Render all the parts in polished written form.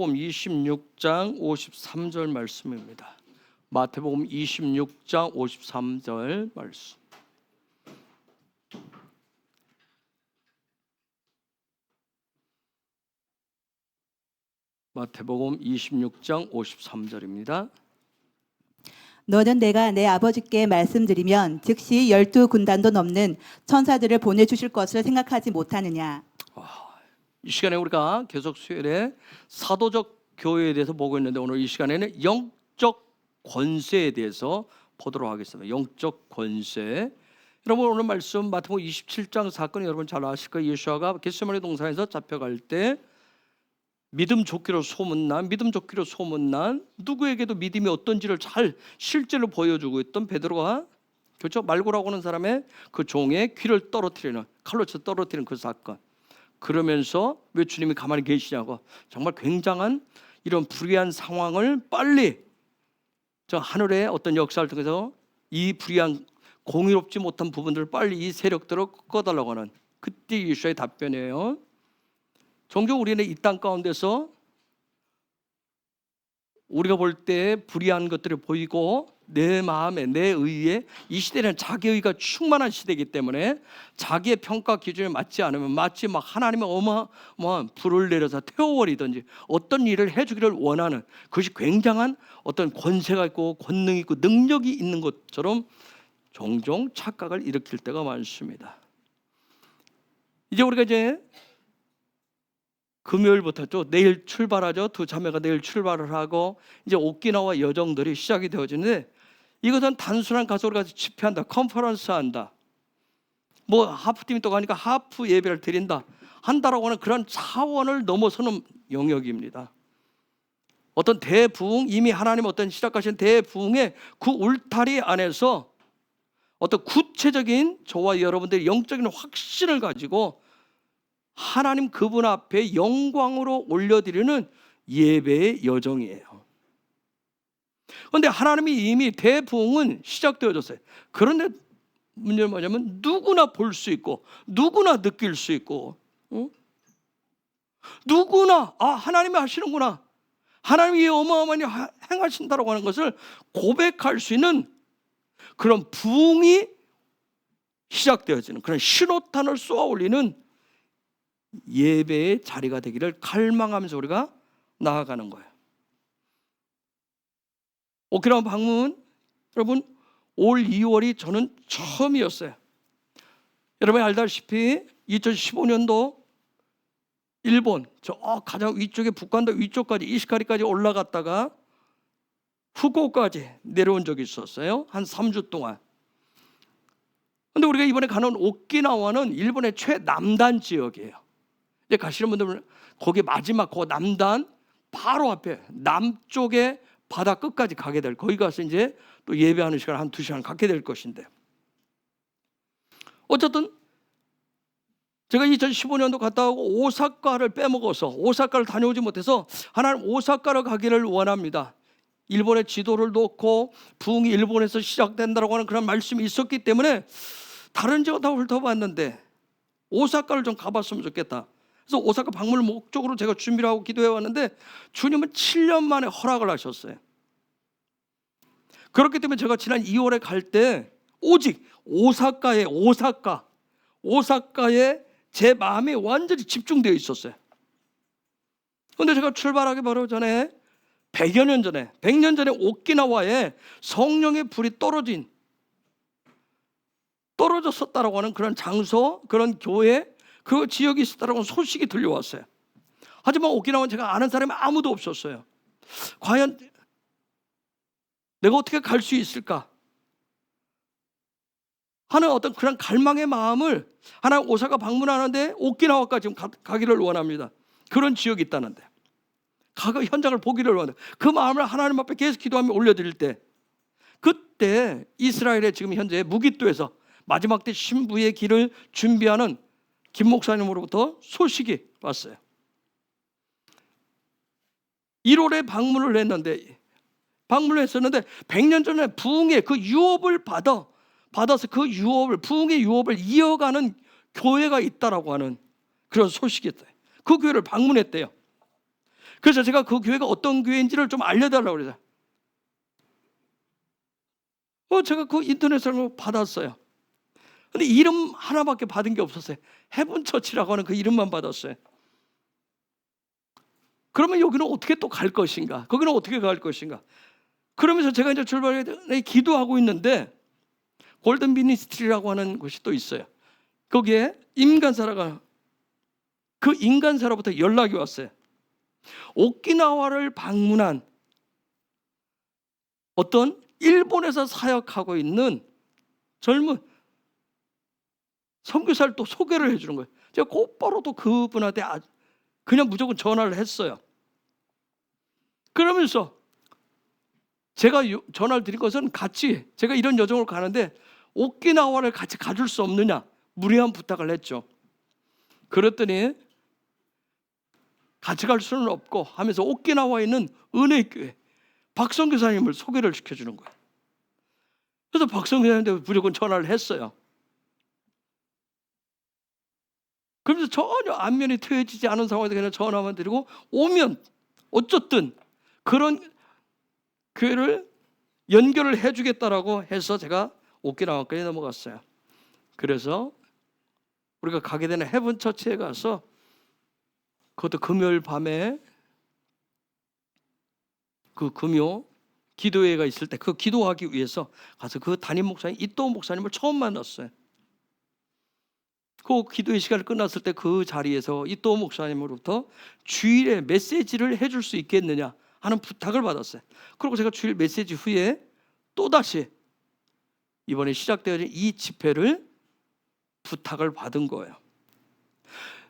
26장 53절 말씀입니다. 마태복음 26장 53절 말씀. 마태복음 26장 53절입니다. 너는 내가 내 아버지께 말씀드리면 즉시 12군단도 넘는 천사들을 보내주실 것을 생각하지 못하느냐. 이 시간에 우리가 계속 수요일에 사도적 교회에 대해서 보고 있는데, 오늘 이 시간에는 영적 권세에 대해서 보도록 하겠습니다. 영적 권세. 여러분, 오늘 말씀 마태복음 27장 사건 여러분 잘 아실 거예요. 예수아가 겟세마네 동산에서 잡혀갈 때 믿음 좋기로 소문난 누구에게도 믿음이 어떤지를 잘 실제로 보여주고 있던 베드로가, 그렇죠? 말고라고 하는 사람의 그 종의 귀를 떨어뜨리는, 칼로 쳐 떨어뜨리는 그 사건. 그러면서 왜 주님이 가만히 계시냐고, 정말 굉장한 이런 불의한 상황을 빨리 저 하늘의 어떤 역사를 통해서 이 불의한 공의롭지 못한 부분들을 빨리 이 세력들을 꺾어달라고 하는, 그때 예수의 답변이에요. 종종 우리는 이 땅 가운데서 우리가 볼 때 불의한 것들이 보이고 내 마음에, 내 의에, 이 시대는 자기의가 충만한 시대이기 때문에 자기의 평가 기준에 맞지 않으면 마치 막 하나님의 어마어마한 불을 내려서 태워버리든지 어떤 일을 해주기를 원하는, 그것이 굉장한 어떤 권세가 있고 권능이 있고 능력이 있는 것처럼 종종 착각을 일으킬 때가 많습니다. 이제 우리가 금요일부터 또 내일 출발하죠. 두 자매가 내일 출발을 하고 이제 오키나와 여정들이 시작이 되어지는데, 이것은 단순한 가서 우리가 집회한다, 컨퍼런스 한다, 뭐 하프팀이 또 가니까 하프 예배를 드린다 한다라고 하는 그런 차원을 넘어서는 영역입니다. 어떤 대부흥, 이미 하나님 어떤 시작하신 대부흥의 그 울타리 안에서 어떤 구체적인 저와 여러분들의 영적인 확신을 가지고 하나님 그분 앞에 영광으로 올려드리는 예배의 여정이에요. 그런데 하나님이 이미 대부흥은 시작되어졌어요. 그런데 문제는 뭐냐면 누구나 볼 수 있고 누구나 느낄 수 있고, 누구나 하나님이 하시는구나, 하나님이 어마어마하게 행하신다라고 하는 것을 고백할 수 있는 그런 부흥이 시작되어지는, 그런 신호탄을 쏘아 올리는 예배의 자리가 되기를 갈망하면서 우리가 나아가는 거예요. 오키나와 방문, 여러분 올 2월이 저는 처음이었어요. 여러분이 알다시피 2015년도 일본 저 가장 위쪽에 북한도 위쪽까지 이시카리까지 올라갔다가 후쿠오카까지 내려온 적이 있었어요. 한 3주 동안. 그런데 우리가 이번에 가는 오키나와는 일본의 최남단 지역이에요. 이제 가시는 분들은 거기 마지막 그 남단 바로 앞에 남쪽에 바다 끝까지 가게 될, 거기 가서 이제 또 예배하는 시간 한 2시간 갖게 될 것인데, 어쨌든 제가 2015년도 갔다 오고 오사카를 빼먹어서 오사카를 다녀오지 못해서 하나님 오사카를 가기를 원합니다. 일본의 지도를 놓고 부흥이 일본에서 시작된다고 하는 그런 말씀이 있었기 때문에 다른 지역 다 훑어봤는데 오사카를 좀 가봤으면 좋겠다. 그래서 오사카 방문을 목적으로 제가 준비를 하고 기도해 왔는데 주님은 7년 만에 허락을 하셨어요. 그렇기 때문에 제가 지난 2월에 갈 때 오직 오사카에 제 마음이 완전히 집중되어 있었어요. 그런데 제가 출발하기 바로 전에 100년 전에 오키나와에 성령의 불이 떨어졌었다라고 하는 그런 장소, 그런 교회, 그 지역이 있었다라고 소식이 들려왔어요. 하지만 오키나와는 제가 아는 사람이 아무도 없었어요. 과연 내가 어떻게 갈 수 있을까 하는 어떤 그런 갈망의 마음을, 하나 오사카 방문하는데 오키나와까지 가기를 원합니다. 그런 지역이 있다는데 가서 현장을 보기를 원합니다. 그 마음을 하나님 앞에 계속 기도하며 올려드릴 때, 그때 이스라엘의 지금 현재 무기토에서 마지막 때 신부의 길을 준비하는 김 목사님으로부터 소식이 왔어요. 1월에 방문을 했는데 100년 전에 부흥의 그 유업을 받아서 그 유업을, 부흥의 유업을 이어가는 교회가 있다라고 하는 그런 소식이 있어요. 그 교회를 방문했대요. 그래서 제가 그 교회가 어떤 교회인지를 좀 알려달라고 그래서 제가 그 인터넷으로 받았어요. 근데 이름 하나밖에 받은 게 없었어요. 헤븐처치라고 하는 그 이름만 받았어요. 그러면 여기는 어떻게 또 갈 것인가? 거기는 어떻게 갈 것인가? 그러면서 제가 이제 출발해 기도하고 있는데 골든 미니스트리라고 하는 곳이 또 있어요. 거기에 임간사라가 그 인간사로부터 연락이 왔어요. 오키나와를 방문한 어떤 일본에서 사역하고 있는 젊은 선교사를 또 소개를 해주는 거예요. 제가 곧바로 또 그분한테 그냥 무조건 전화를 했어요. 그러면서 제가 전화를 드린 것은 같이 제가 이런 여정을 가는데 오키나와를 같이 가줄 수 없느냐 무리한 부탁을 했죠. 그랬더니 같이 갈 수는 없고 하면서 오키나와에 있는 은혜교회 박성교사님을 소개를 시켜주는 거예요. 그래서 박성교사님한테 무조건 전화를 했어요. 그러면서 전혀 안면이 트여지지 않은 상황에서 그냥 전화만 드리고 오면 어쨌든 그런 교회를 연결을 해주겠다라고 해서 제가 오키나와까지 넘어갔어요. 그래서 우리가 가게 되는 헤븐처치에 가서 그것도 금요일 밤에 그 금요 기도회가 있을 때 그 기도하기 위해서 가서 그 담임 목사님 이토 목사님을 처음 만났어요. 그 기도회 시간이 끝났을 때 그 자리에서 이토 목사님으로부터 주일에 메시지를 해줄 수 있겠느냐 하는 부탁을 받았어요. 그리고 제가 주일 메시지 후에 또다시 이번에 시작되어진 이 집회를 부탁을 받은 거예요.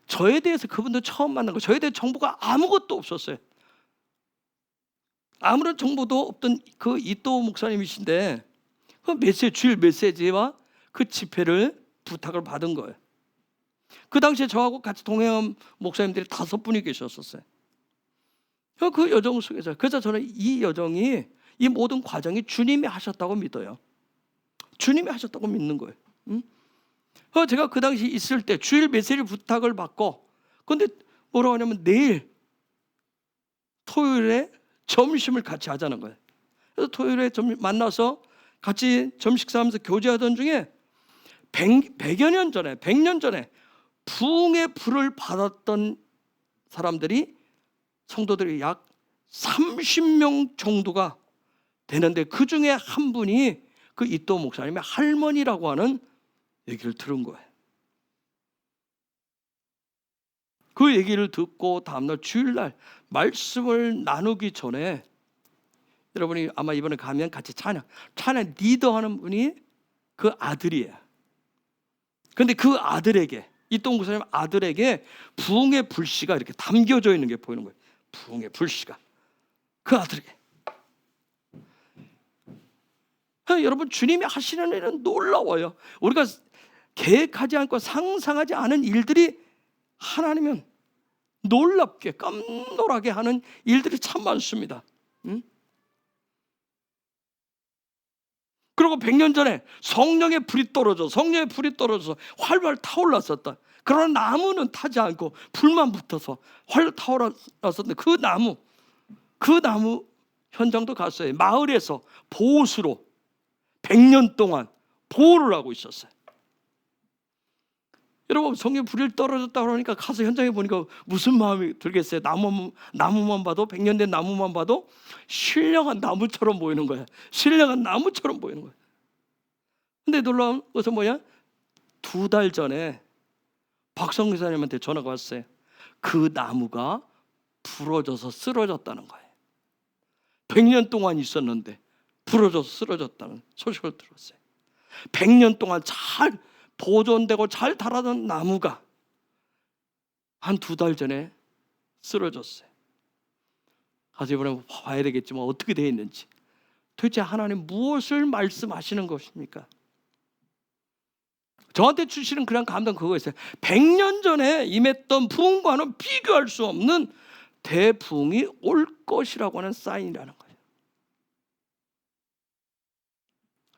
저에 대해서 그분도 처음 만난 거, 저에 대해 정보가 아무것도 없었어요. 아무런 정보도 없던 그 이토 목사님이신데 그 주일 메시지와 그 집회를 부탁을 받은 거예요. 그 당시에 저하고 같이 동행한 목사님들이 5분이 계셨었어요. 그 여정 속에서 그래서 저는 이 여정이 이 모든 과정이 주님이 하셨다고 믿어요. 주님이 하셨다고 믿는 거예요. 제가 그 당시 있을 때 주일 메시지 부탁을 받고 근데 뭐라고 하냐면 내일 토요일에 점심을 같이 하자는 거예요. 그래서 토요일에 만나서 같이 점식사하면서 교제하던 중에 100년 전에 부흥의 불을 받았던 사람들이 성도들이 약 30명 정도가 되는데 그 중에 한 분이 그 이토 목사님의 할머니라고 하는 얘기를 들은 거예요. 그 얘기를 듣고 다음날 주일날 말씀을 나누기 전에 여러분이 아마 이번에 가면 같이 찬양 리더하는 분이 그 아들이에요. 그런데 그 아들에게 이토 목사님 아들에게 부흥의 불씨가 이렇게 담겨져 있는 게 보이는 거예요. 부흥의 불씨가 그 아들에게. 여러분 주님이 하시는 일은 놀라워요. 우리가 계획하지 않고 상상하지 않은 일들이 하나님은 놀랍게 깜놀하게 하는 일들이 참 많습니다. 그리고 100년 전에 성령의 불이 떨어져서 활활 타올랐었다. 그러나 나무는 타지 않고 불만 붙어서 활 타올랐었는데 그 나무 현장도 갔어요. 마을에서 보호수로 100년 동안 보호를 하고 있었어요. 여러분 성령의 불이 떨어졌다 그러니까 가서 현장에 보니까 무슨 마음이 들겠어요? 나무만 봐도 100년 된 나무만 봐도 신령한 나무처럼 보이는 거예요. 신령한 나무처럼 보이는 거예요. 근데 놀라운 것은 뭐냐? 2달 전에 박성 기사님한테 전화가 왔어요. 그 나무가 부러져서 쓰러졌다는 거예요. 100년 동안 있었는데 부러져서 쓰러졌다는 소식을 들었어요. 100년 동안 잘 보존되고 잘 자라던 나무가 한 2달 전에 쓰러졌어요. 가서 이번에 봐야 되겠지만 어떻게 되어 있는지. 도대체 하나님 무엇을 말씀하시는 것입니까? 저한테 주시는 그런 감동 그거였어요. 100년 전에 임했던 부흥과는 비교할 수 없는 대부흥이 올 것이라고 하는 사인이라는 거예요.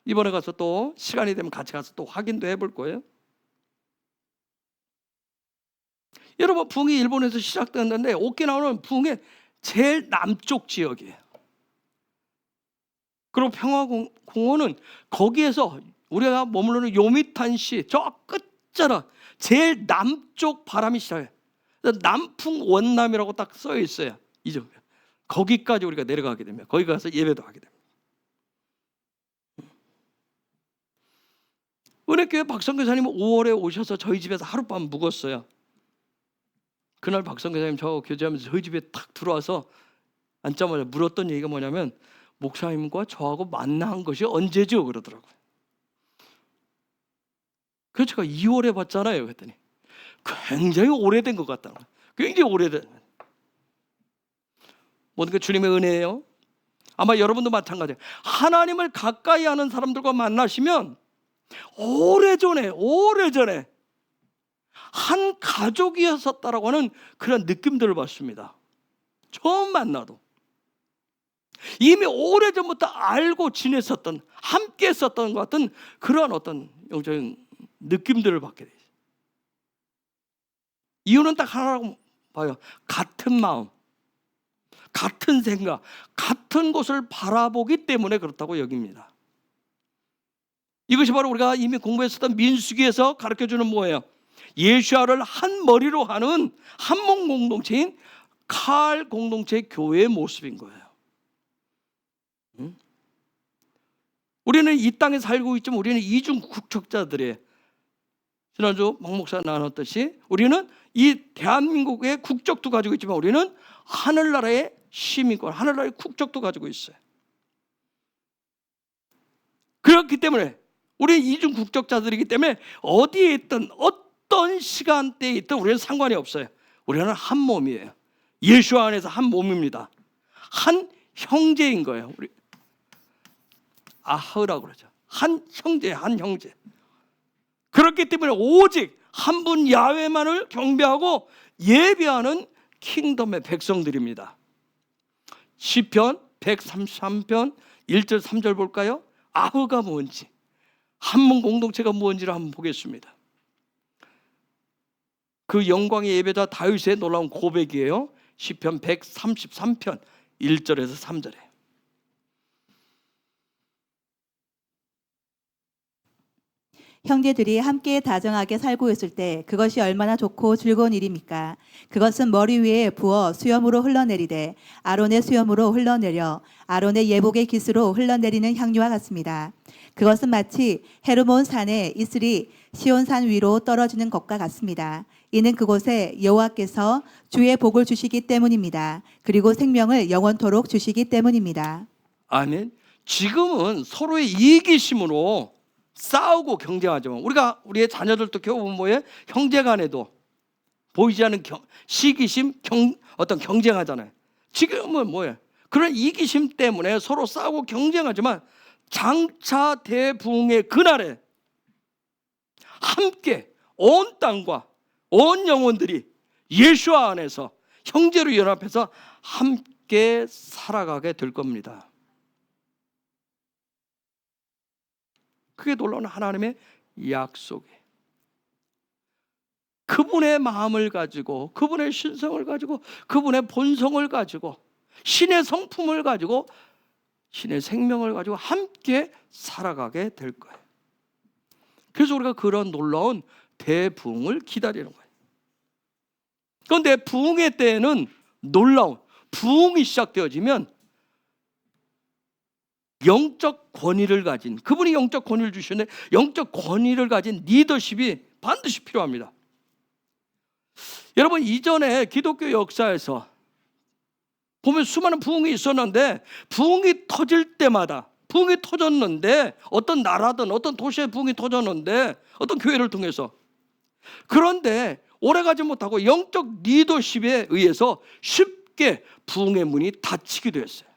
이번에 가서 또 시간이 되면 같이 가서 또 확인도 해볼 거예요. 여러분 부흥이 일본에서 시작됐는데 오키나와는 부흥의 제일 남쪽 지역이에요. 그리고 평화공원은 거기에서 우리가 머무르는 요미탄시 저 끝자락 제일 남쪽 바람이 시작해요. 남풍 원남이라고 딱 써 있어요. 이쪽 거기까지 우리가 내려가게 되면 거기 가서 예배도 하게 됩니다. 은혜교회 박성교사님 5월에 오셔서 저희 집에서 하룻밤 묵었어요. 그날 박성교사님 저 교제하면서 저희 집에 탁 들어와서 앉자마자 물었던 얘기가 뭐냐면 목사님과 저하고 만난 것이 언제죠? 그러더라고요. 그래서 제가 2월에 봤잖아요. 그랬더니 굉장히 오래된 것 같다는 거예요. 굉장히 오래된. 모든 게 주님의 은혜예요. 아마 여러분도 마찬가지예요. 하나님을 가까이 하는 사람들과 만나시면 오래전에 한 가족이었었다라고 하는 그런 느낌들을 받습니다. 처음 만나도 이미 오래전부터 알고 지냈었던, 함께 했었던 것 같은 그런 어떤 영적인 느낌들을 받게 돼요. 이유는 딱 하나라고 봐요. 같은 마음, 같은 생각, 같은 곳을 바라보기 때문에 그렇다고 여깁니다. 이것이 바로 우리가 이미 공부했었던 민수기에서 가르쳐주는 뭐예요? 예수와를 한 머리로 하는 한 몸 공동체인 칼 공동체 교회의 모습인 거예요. 우리는 이 땅에 살고 있지만 우리는 이중 국적자들이에요. 지난주 막 목사 나눴듯이 우리는 이 대한민국의 국적도 가지고 있지만 우리는 하늘나라의 시민권, 하늘나라의 국적도 가지고 있어요. 그렇기 때문에 우리 이중 국적자들이기 때문에 어디에 있든 어떤 시간대에 있든 우리는 상관이 없어요. 우리는 한 몸이에요. 예수 안에서 한 몸입니다. 한 형제인 거예요. 우리 아흐라고 그러죠. 한 형제, 한 형제. 그렇기 때문에 오직 한 분 야훼만을 경배하고 예배하는 킹덤의 백성들입니다. 시편 133편 1절 3절 볼까요? 아흐가 뭔지, 한 몸 공동체가 뭔지를 한번 보겠습니다. 그 영광의 예배자 다윗의 놀라운 고백이에요. 시편 133편 1절에서 3절에 형제들이 함께 다정하게 살고 있을 때 그것이 얼마나 좋고 즐거운 일입니까? 그것은 머리 위에 부어 수염으로 흘러내리되 아론의 수염으로 흘러내려 아론의 예복의 깃으로 흘러내리는 향유와 같습니다. 그것은 마치 헤르몬 산의 이슬이 시온산 위로 떨어지는 것과 같습니다. 이는 그곳에 여호와께서 주의 복을 주시기 때문입니다. 그리고 생명을 영원토록 주시기 때문입니다. 아멘. 지금은 서로의 이기심으로 싸우고 경쟁하지만 우리의 자녀들도 겨우 뭐예요? 형제간에도 보이지 않는 시기심, 어떤 경쟁하잖아요. 지금은 뭐예요? 그런 이기심 때문에 서로 싸우고 경쟁하지만 장차 대부흥의 그날에 함께 온 땅과 온 영혼들이 예수 안에서 형제로 연합해서 함께 살아가게 될 겁니다. 그게 놀라운 하나님의 약속이에요. 그분의 마음을 가지고, 그분의 신성을 가지고, 그분의 본성을 가지고, 신의 성품을 가지고, 신의 생명을 가지고 함께 살아가게 될 거예요. 그래서 우리가 그런 놀라운 대부흥을 기다리는 거예요. 그런데 부흥의 때에는 놀라운 부흥이 시작되어지면 영적 권위를 가진, 그분이 영적 권위를 주시는데 영적 권위를 가진 리더십이 반드시 필요합니다. 여러분, 이전에 기독교 역사에서 보면 수많은 부흥이 있었는데 부흥이 터질 때마다 부흥이 터졌는데 어떤 나라든 어떤 도시에 부흥이 터졌는데 어떤 교회를 통해서, 그런데 오래가지 못하고 영적 리더십에 의해서 쉽게 부흥의 문이 닫히기도 했어요.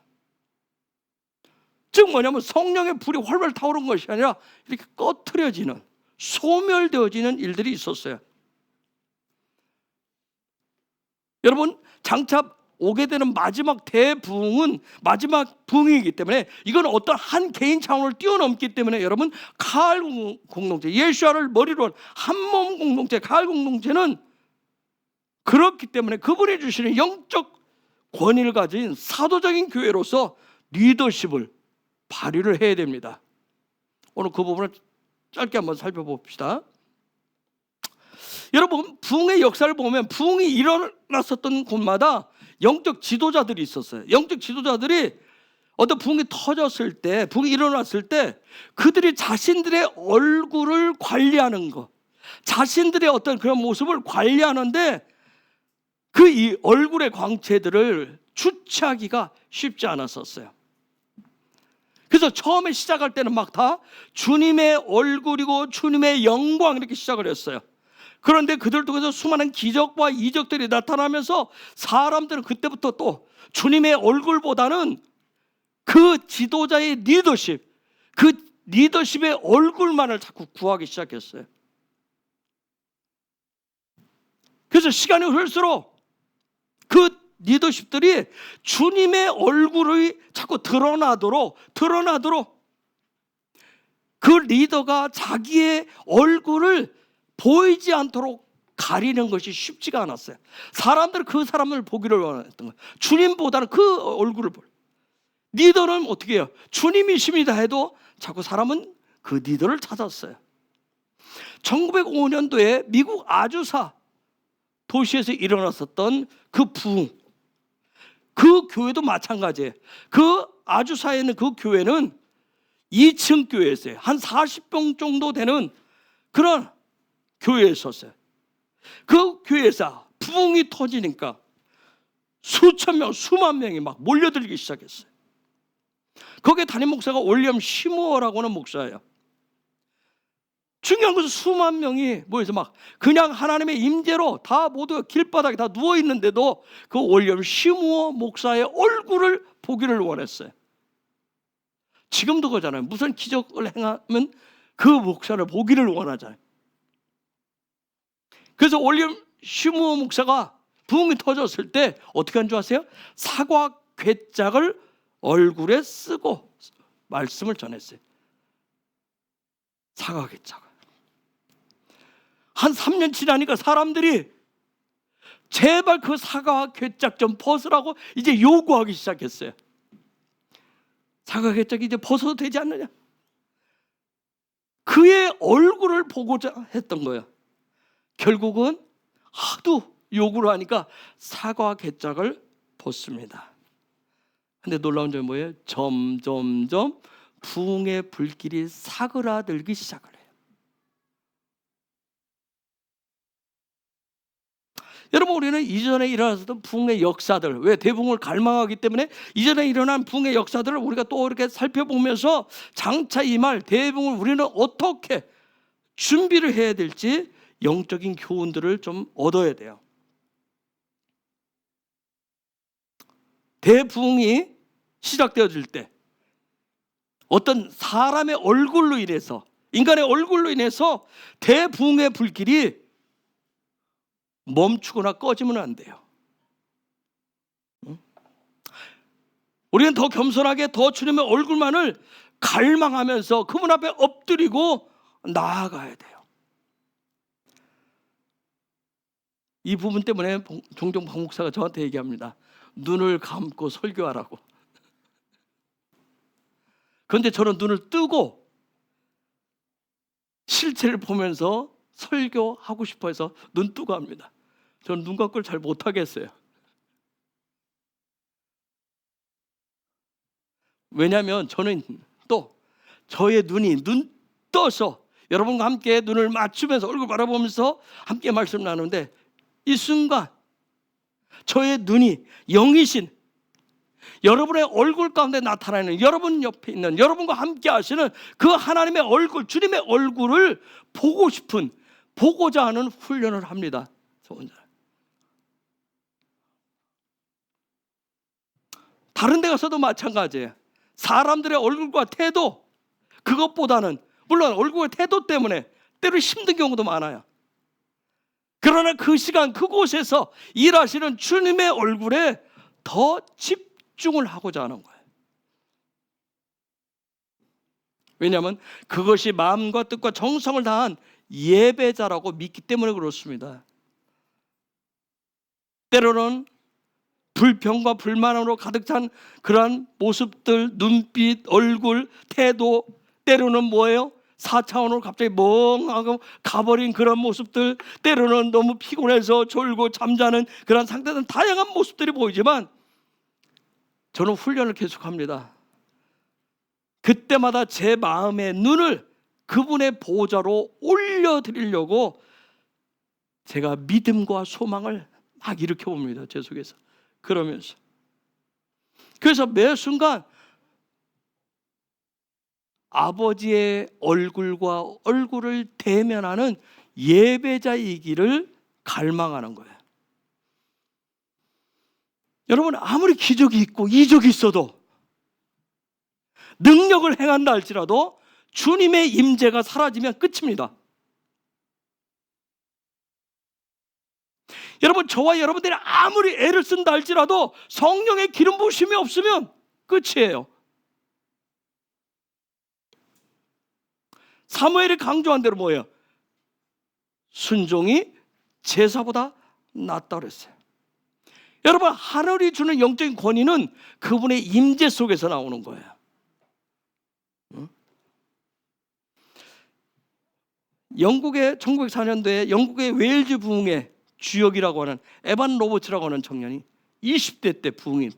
즉 뭐냐면 성령의 불이 활활 타오른 것이 아니라 이렇게 꺼트려지는, 소멸되어지는 일들이 있었어요. 여러분, 장차 오게 되는 마지막 대부흥은 마지막 부흥이기 때문에 이건 어떤 한 개인 차원을 뛰어넘기 때문에 여러분, 칼 공동체, 예수와를 머리로 한 몸 공동체, 칼 공동체는 그렇기 때문에 그분이 주시는 영적 권위를 가진 사도적인 교회로서 리더십을 발휘를 해야 됩니다. 오늘 그 부분을 짧게 한번 살펴봅시다. 여러분, 부흥의 역사를 보면 부흥이 일어났었던 곳마다 영적 지도자들이 있었어요. 영적 지도자들이 어떤 부흥이 터졌을 때, 부흥이 일어났을 때 그들이 자신들의 얼굴을 관리하는 것, 자신들의 어떤 그런 모습을 관리하는데 그 이 얼굴의 광채들을 주체하기가 쉽지 않았었어요. 그래서 처음에 시작할 때는 막 다 주님의 얼굴이고 주님의 영광 이렇게 시작을 했어요. 그런데 그들 통해서 수많은 기적과 이적들이 나타나면서 사람들은 그때부터 또 주님의 얼굴보다는 그 지도자의 리더십, 그 리더십의 얼굴만을 자꾸 구하기 시작했어요. 그래서 시간이 흐를수록 그 리더십들이 주님의 얼굴이 자꾸 드러나도록 그 리더가 자기의 얼굴을 보이지 않도록 가리는 것이 쉽지가 않았어요. 사람들은 그 사람을 보기를 원했던 거예요. 주님보다는 그 얼굴을 보여요. 리더는 어떻게 해요? 주님이십니다 해도 자꾸 사람은 그 리더를 찾았어요. 1905년도에 미국 아주사 도시에서 일어났었던 그 부흥, 그 교회도 마찬가지예요. 그 아주사에 있는 그 교회는 2층 교회였어요. 한 40평 정도 되는 그런 교회에 있었어요. 그 교회에서 부흥이 터지니까 수천 명, 수만 명이 막 몰려들기 시작했어요. 거기에 담임 목사가 올리엄 시무어라고 하는 목사예요. 중요한 것은 수만 명이 모여서 막 그냥 하나님의 임재로 다 모두 길바닥에 다 누워 있는데도 그 올리엄 시무어 목사의 얼굴을 보기를 원했어요. 지금도 그러잖아요. 무슨 기적을 행하면 그 목사를 보기를 원하잖아요. 그래서 올리엄 시무어 목사가 부흥이 터졌을 때 어떻게 한 줄 아세요? 사과 괴짝을 얼굴에 쓰고 말씀을 전했어요. 사과 괴짝을. 한 3년 지나니까 사람들이 제발 그 사과 괴짝 좀 벗으라고 이제 요구하기 시작했어요. 사과 괴짝이 이제 벗어도 되지 않느냐? 그의 얼굴을 보고자 했던 거예요. 결국은 하도 요구를 하니까 사과 괴짝을 벗습니다. 근데 놀라운 점이 뭐예요? 점점점 부흥의 불길이 사그라들기 시작을 해요. 여러분, 우리는 이전에 일어났었던 부흥의 역사들, 왜 대부흥을 갈망하기 때문에 이전에 일어난 부흥의 역사들을 우리가 또 이렇게 살펴보면서 장차 임할 대부흥을 우리는 어떻게 준비를 해야 될지 영적인 교훈들을 좀 얻어야 돼요. 대부흥이 시작되어질 때 어떤 사람의 얼굴로 인해서, 인간의 얼굴로 인해서 대부흥의 불길이 멈추거나 꺼지면 안 돼요. 우리는 더 겸손하게 더 주님의 얼굴만을 갈망하면서 그분 앞에 엎드리고 나아가야 돼요. 이 부분 때문에 종종 박 목사가 저한테 얘기합니다. 눈을 감고 설교하라고. 그런데 저는 눈을 뜨고 실체를 보면서 설교하고 싶어 해서 눈 뜨고 합니다. 저는 눈 감고를 잘 못하겠어요. 왜냐하면 저는 또 저의 눈이 눈 떠서 여러분과 함께 눈을 맞추면서 얼굴 바라보면서 함께 말씀 나누는데 이 순간 저의 눈이 영이신 여러분의 얼굴 가운데 나타나는, 여러분 옆에 있는, 여러분과 함께 하시는 그 하나님의 얼굴, 주님의 얼굴을 보고 싶은, 보고자 하는 훈련을 합니다. 저 혼자. 다른 데 가서도 마찬가지예요. 사람들의 얼굴과 태도, 그것보다는 물론 얼굴과 태도 때문에 때로 힘든 경우도 많아요. 그러나 그 시간 그곳에서 일하시는 주님의 얼굴에 더 집중을 하고자 하는 거예요. 왜냐하면 그것이 마음과 뜻과 정성을 다한 예배자라고 믿기 때문에 그렇습니다. 때로는 불평과 불만으로 가득 찬 그러한 모습들, 눈빛, 얼굴, 태도, 때로는 뭐예요? 4차원으로 갑자기 멍하고 가버린 그런 모습들, 때로는 너무 피곤해서 졸고 잠자는 그런 상태는 다양한 모습들이 보이지만 저는 훈련을 계속합니다. 그때마다 제 마음의 눈을 그분의 보좌로 올려드리려고 제가 믿음과 소망을 막 일으켜 봅니다. 제 속에서. 그러면서 그래서 매 순간 아버지의 얼굴과 얼굴을 대면하는 예배자이기를 갈망하는 거예요. 여러분, 아무리 기적이 있고 이적이 있어도, 능력을 행한다 할지라도 주님의 임재가 사라지면 끝입니다. 여러분, 저와 여러분들이 아무리 애를 쓴다 할지라도 성령의 기름 부으심이 없으면 끝이에요. 사무엘이 강조한 대로 뭐예요? 순종이 제사보다 낫다 그랬어요. 여러분, 하늘이 주는 영적인 권위는 그분의 임재 속에서 나오는 거예요. 영국의 1904년도에 영국의 웨일즈 부흥의 주역이라고 하는 에반 로버츠라고 하는 청년이 20대 때 부흥이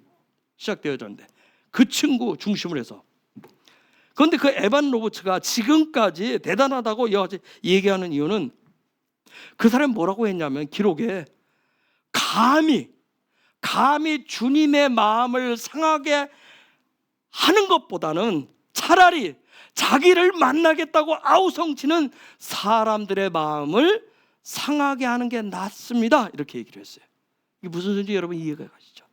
시작되어졌는데 그 친구 중심으로 해서, 그런데 그 에반 로버츠가 지금까지 대단하다고 얘기하는 이유는 그 사람이 뭐라고 했냐면, 기록에 감히 주님의 마음을 상하게 하는 것보다는 차라리 자기를 만나겠다고 아우성치는 사람들의 마음을 상하게 하는 게 낫습니다, 이렇게 얘기를 했어요. 이게 무슨 소리인지 여러분 이해가 가시죠?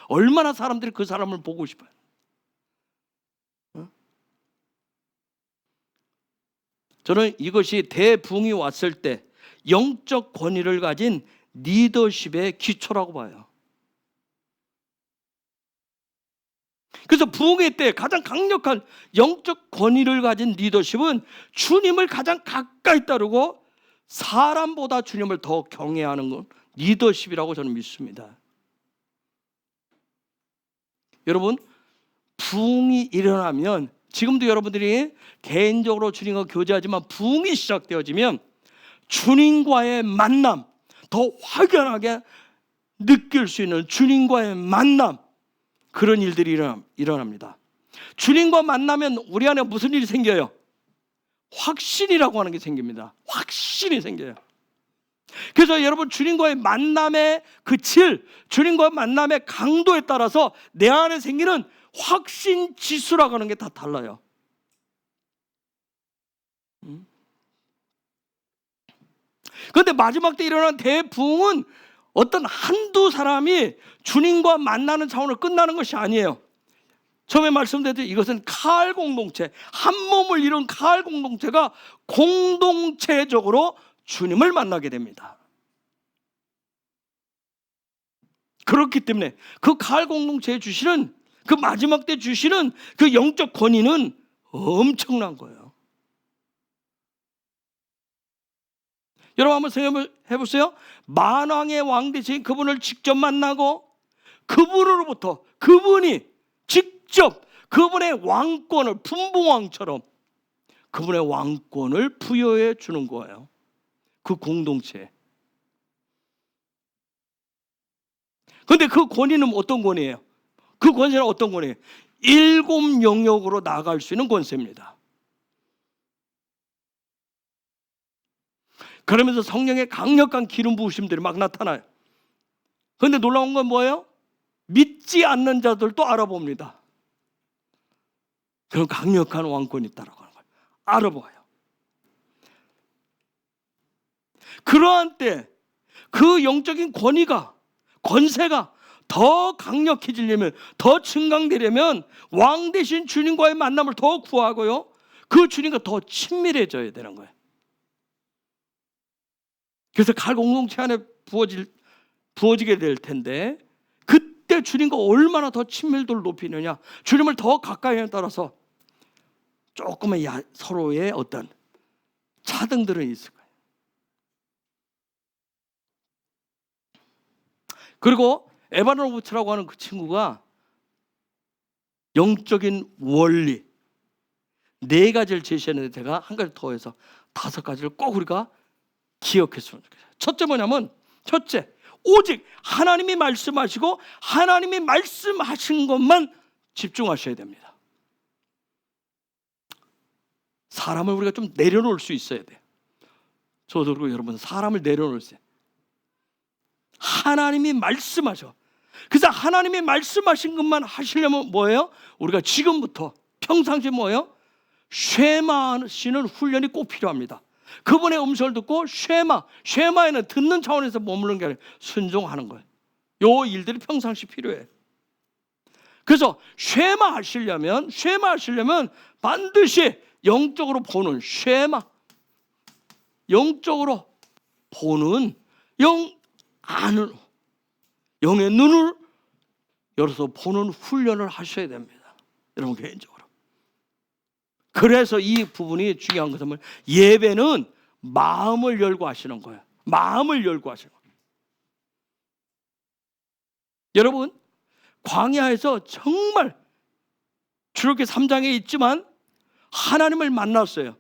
얼마나 사람들이 그 사람을 보고 싶어요. 저는 이것이 대붕이 왔을 때 영적 권위를 가진 리더십의 기초라고 봐요. 그래서 부흥의 때 가장 강력한 영적 권위를 가진 리더십은 주님을 가장 가까이 따르고 사람보다 주님을 더 경외하는 건 리더십이라고 저는 믿습니다. 여러분, 부흥이 일어나면, 지금도 여러분들이 개인적으로 주님과 교제하지만 부흥이 시작되어지면 주님과의 만남, 더 확연하게 느낄 수 있는 주님과의 만남, 그런 일들이 일어납니다. 주님과 만나면 우리 안에 무슨 일이 생겨요? 확신이라고 하는 게 생깁니다. 확신이 생겨요. 그래서 여러분, 주님과의 만남의 그 질, 주님과의 만남의 강도에 따라서 내 안에 생기는 확신 지수라고 하는 게 다 달라요. 그런데 마지막 때 일어난 대부흥은 어떤 한두 사람이 주님과 만나는 차원으로 끝나는 것이 아니에요. 처음에 말씀드렸듯이 이것은 카알 공동체, 한 몸을 이룬 카알 공동체가 공동체적으로 주님을 만나게 됩니다. 그렇기 때문에 그 카알 공동체에 주시는, 그 마지막 때 주시는 그 영적 권위는 엄청난 거예요. 여러분, 한번 생각해 보세요. 만왕의 왕 되신 그분을 직접 만나고 그분으로부터, 그분이 직접 그분의 왕권을, 분봉왕처럼 그분의 왕권을 부여해 주는 거예요. 그 공동체. 그런데 그 권위는 어떤 권위예요? 그 권세는 어떤 권위예요? 7 영역으로 나아갈 수 있는 권세입니다. 그러면서 성령의 강력한 기름 부으심들이 막 나타나요. 그런데 놀라운 건 뭐예요? 믿지 않는 자들도 알아봅니다. 그런 강력한 왕권이 있다라고 하는 거예요. 알아봐요. 그러한 때 그 영적인 권위가, 권세가 더 강력해지려면, 더 증강되려면 왕 대신 주님과의 만남을 더 구하고요, 그 주님과 더 친밀해져야 되는 거예요. 그래서 갈 공동체 안에 부어지게 될 텐데, 그때 주님과 얼마나 더 친밀도를 높이느냐, 주님을 더 가까이 하느냐에 따라서 조금의 서로의 어떤 차등들은 있을 거예요. 그리고 에바노부트라고 하는 그 친구가 영적인 원리 4가지를 제시했는데 제가 한 가지 더 해서 5가지를 꼭 우리가 기억했으면 좋겠어요. 첫째 뭐냐면, 첫째, 오직 하나님이 말씀하시고 하나님이 말씀하신 것만 집중하셔야 됩니다. 사람을 우리가 좀 내려놓을 수 있어야 돼요. 저도 그리고 여러분, 사람을 내려놓을 수 있어요. 하나님이 말씀하셔. 그래서 하나님이 말씀하신 것만 하시려면 뭐예요? 우리가 지금부터 평상시에 뭐예요? 쉐마하시는 훈련이 꼭 필요합니다. 그분의 음성을 듣고 쉐마에는 듣는 차원에서 머무르는 게 아니라 순종하는 거예요. 요 일들이 평상시 필요해요. 그래서 쉐마하시려면 반드시 영적으로 보는 영적으로 보는, 아는, 영의 눈을 열어서 보는 훈련을 하셔야 됩니다. 여러분, 개인적으로. 그래서 이 부분이 중요한 것은 예배는 마음을 열고 하시는 거예요. 마음을 열고 하시는 거예요. 여러분, 광야에서 정말 출애굽기 3장에 있지만 하나님을 만났어요.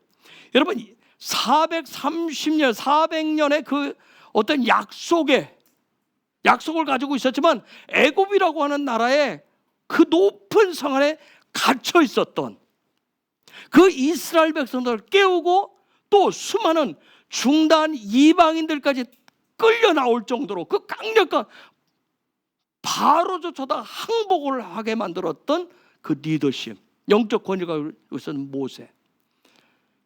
여러분, 400년의 그 어떤 약속을 가지고 있었지만 애굽이라고 하는 나라에 그 높은 성 안에 갇혀 있었던 그 이스라엘 백성들을 깨우고 또 수많은 중단 이방인들까지 끌려 나올 정도로 그 강력한 바로조차도 항복을 하게 만들었던 그 리더십, 영적 권위가 있었던 모세.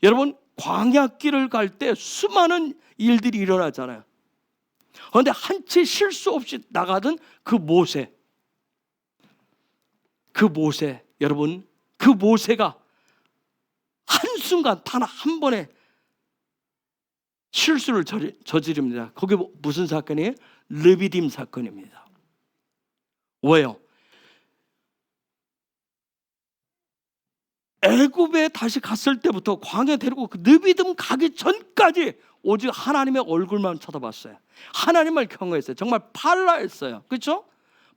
여러분, 광야길을 갈 때 수많은 일들이 일어나잖아요. 그런데 한 채 실수 없이 나가던 그 모세, 여러분, 그 모세가 한순간 단 한 번에 실수를 저지릅니다. 그게 무슨 사건이에요? 르비딤 사건입니다. 왜요? 애굽에 다시 갔을 때부터 광야 데리고 그 르비딤 가기 전까지 오직 하나님의 얼굴만 쳐다봤어요. 하나님을 경외했어요. 정말 팔라했어요. 그렇죠?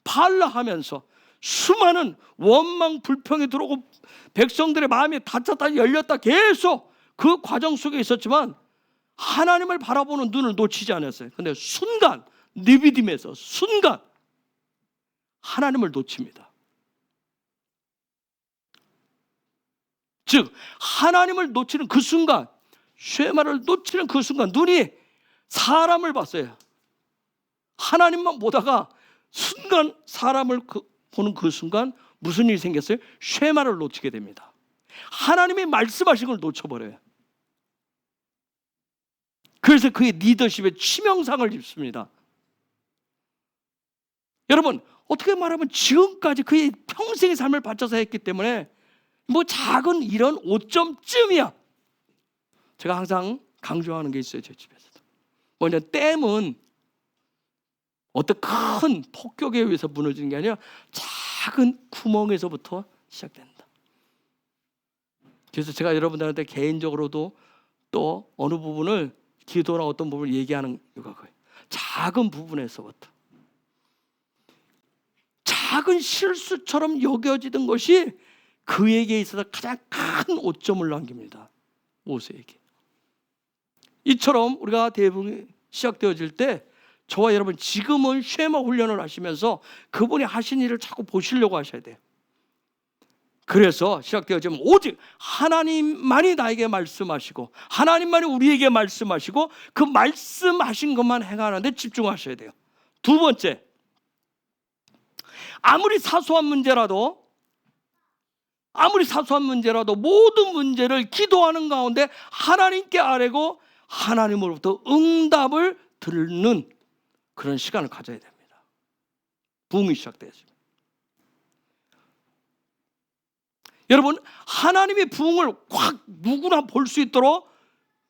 팔라하면서 수많은 원망 불평이 들어오고 백성들의 마음이 닫혔다 열렸다 계속 그 과정 속에 있었지만 하나님을 바라보는 눈을 놓치지 않았어요. 그런데 순간 르비딤에서 순간 하나님을 놓칩니다. 즉 하나님을 놓치는 그 순간, 쉐마를 놓치는 그 순간 눈이 사람을 봤어요. 하나님만 보다가 순간 사람을 보는 그 순간 무슨 일이 생겼어요? 쉐마를 놓치게 됩니다. 하나님이 말씀하신 걸 놓쳐버려요. 그래서 그의 리더십에 치명상을 입습니다. 여러분, 어떻게 말하면 지금까지 그의 평생의 삶을 바쳐서 했기 때문에 뭐 작은 이런 오점쯤이야. 제가 항상 강조하는 게 있어요. 제 집에서도. 뭐냐, 댐은 어떤 큰 폭격에 의해서 무너지는 게 아니라 작은 구멍에서부터 시작된다. 그래서 제가 여러분들한테 개인적으로도 또 어느 부분을 기도나 어떤 부분을 얘기하는 이유가 그거예요. 작은 부분에서부터. 작은 실수처럼 여겨지던 것이 그에게 있어서 가장 큰 오점을 남깁니다. 모세에게. 이처럼 우리가 대부분 시작되어질 때 저와 여러분 지금은 쉐마 훈련을 하시면서 그분이 하신 일을 자꾸 보시려고 하셔야 돼요. 그래서 시작되어지면 오직 하나님만이 나에게 말씀하시고 하나님만이 우리에게 말씀하시고 그 말씀하신 것만 행하는데 집중하셔야 돼요. 두 번째, 아무리 사소한 문제라도 모든 문제를 기도하는 가운데 하나님께 아뢰고 하나님으로부터 응답을 듣는 그런 시간을 가져야 됩니다. 부흥이 시작되었습니다. 여러분, 하나님의 부흥을 확 누구나 볼 수 있도록,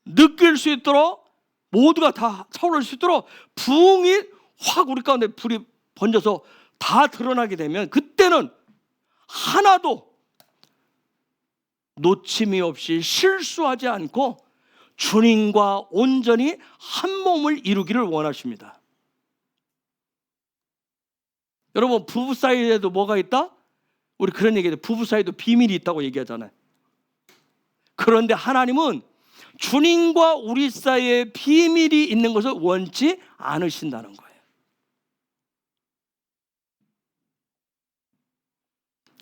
느낄 수 있도록, 모두가 다 차오를 수 있도록 부흥이 확 우리 가운데 불이 번져서 다 드러나게 되면 그때는 하나도 놓침이 없이 실수하지 않고 주님과 온전히 한 몸을 이루기를 원하십니다. 여러분, 부부 사이에도 뭐가 있다? 우리 그런 얘기해요. 부부 사이도 비밀이 있다고 얘기하잖아요. 그런데 하나님은 주님과 우리 사이에 비밀이 있는 것을 원치 않으신다는 거예요.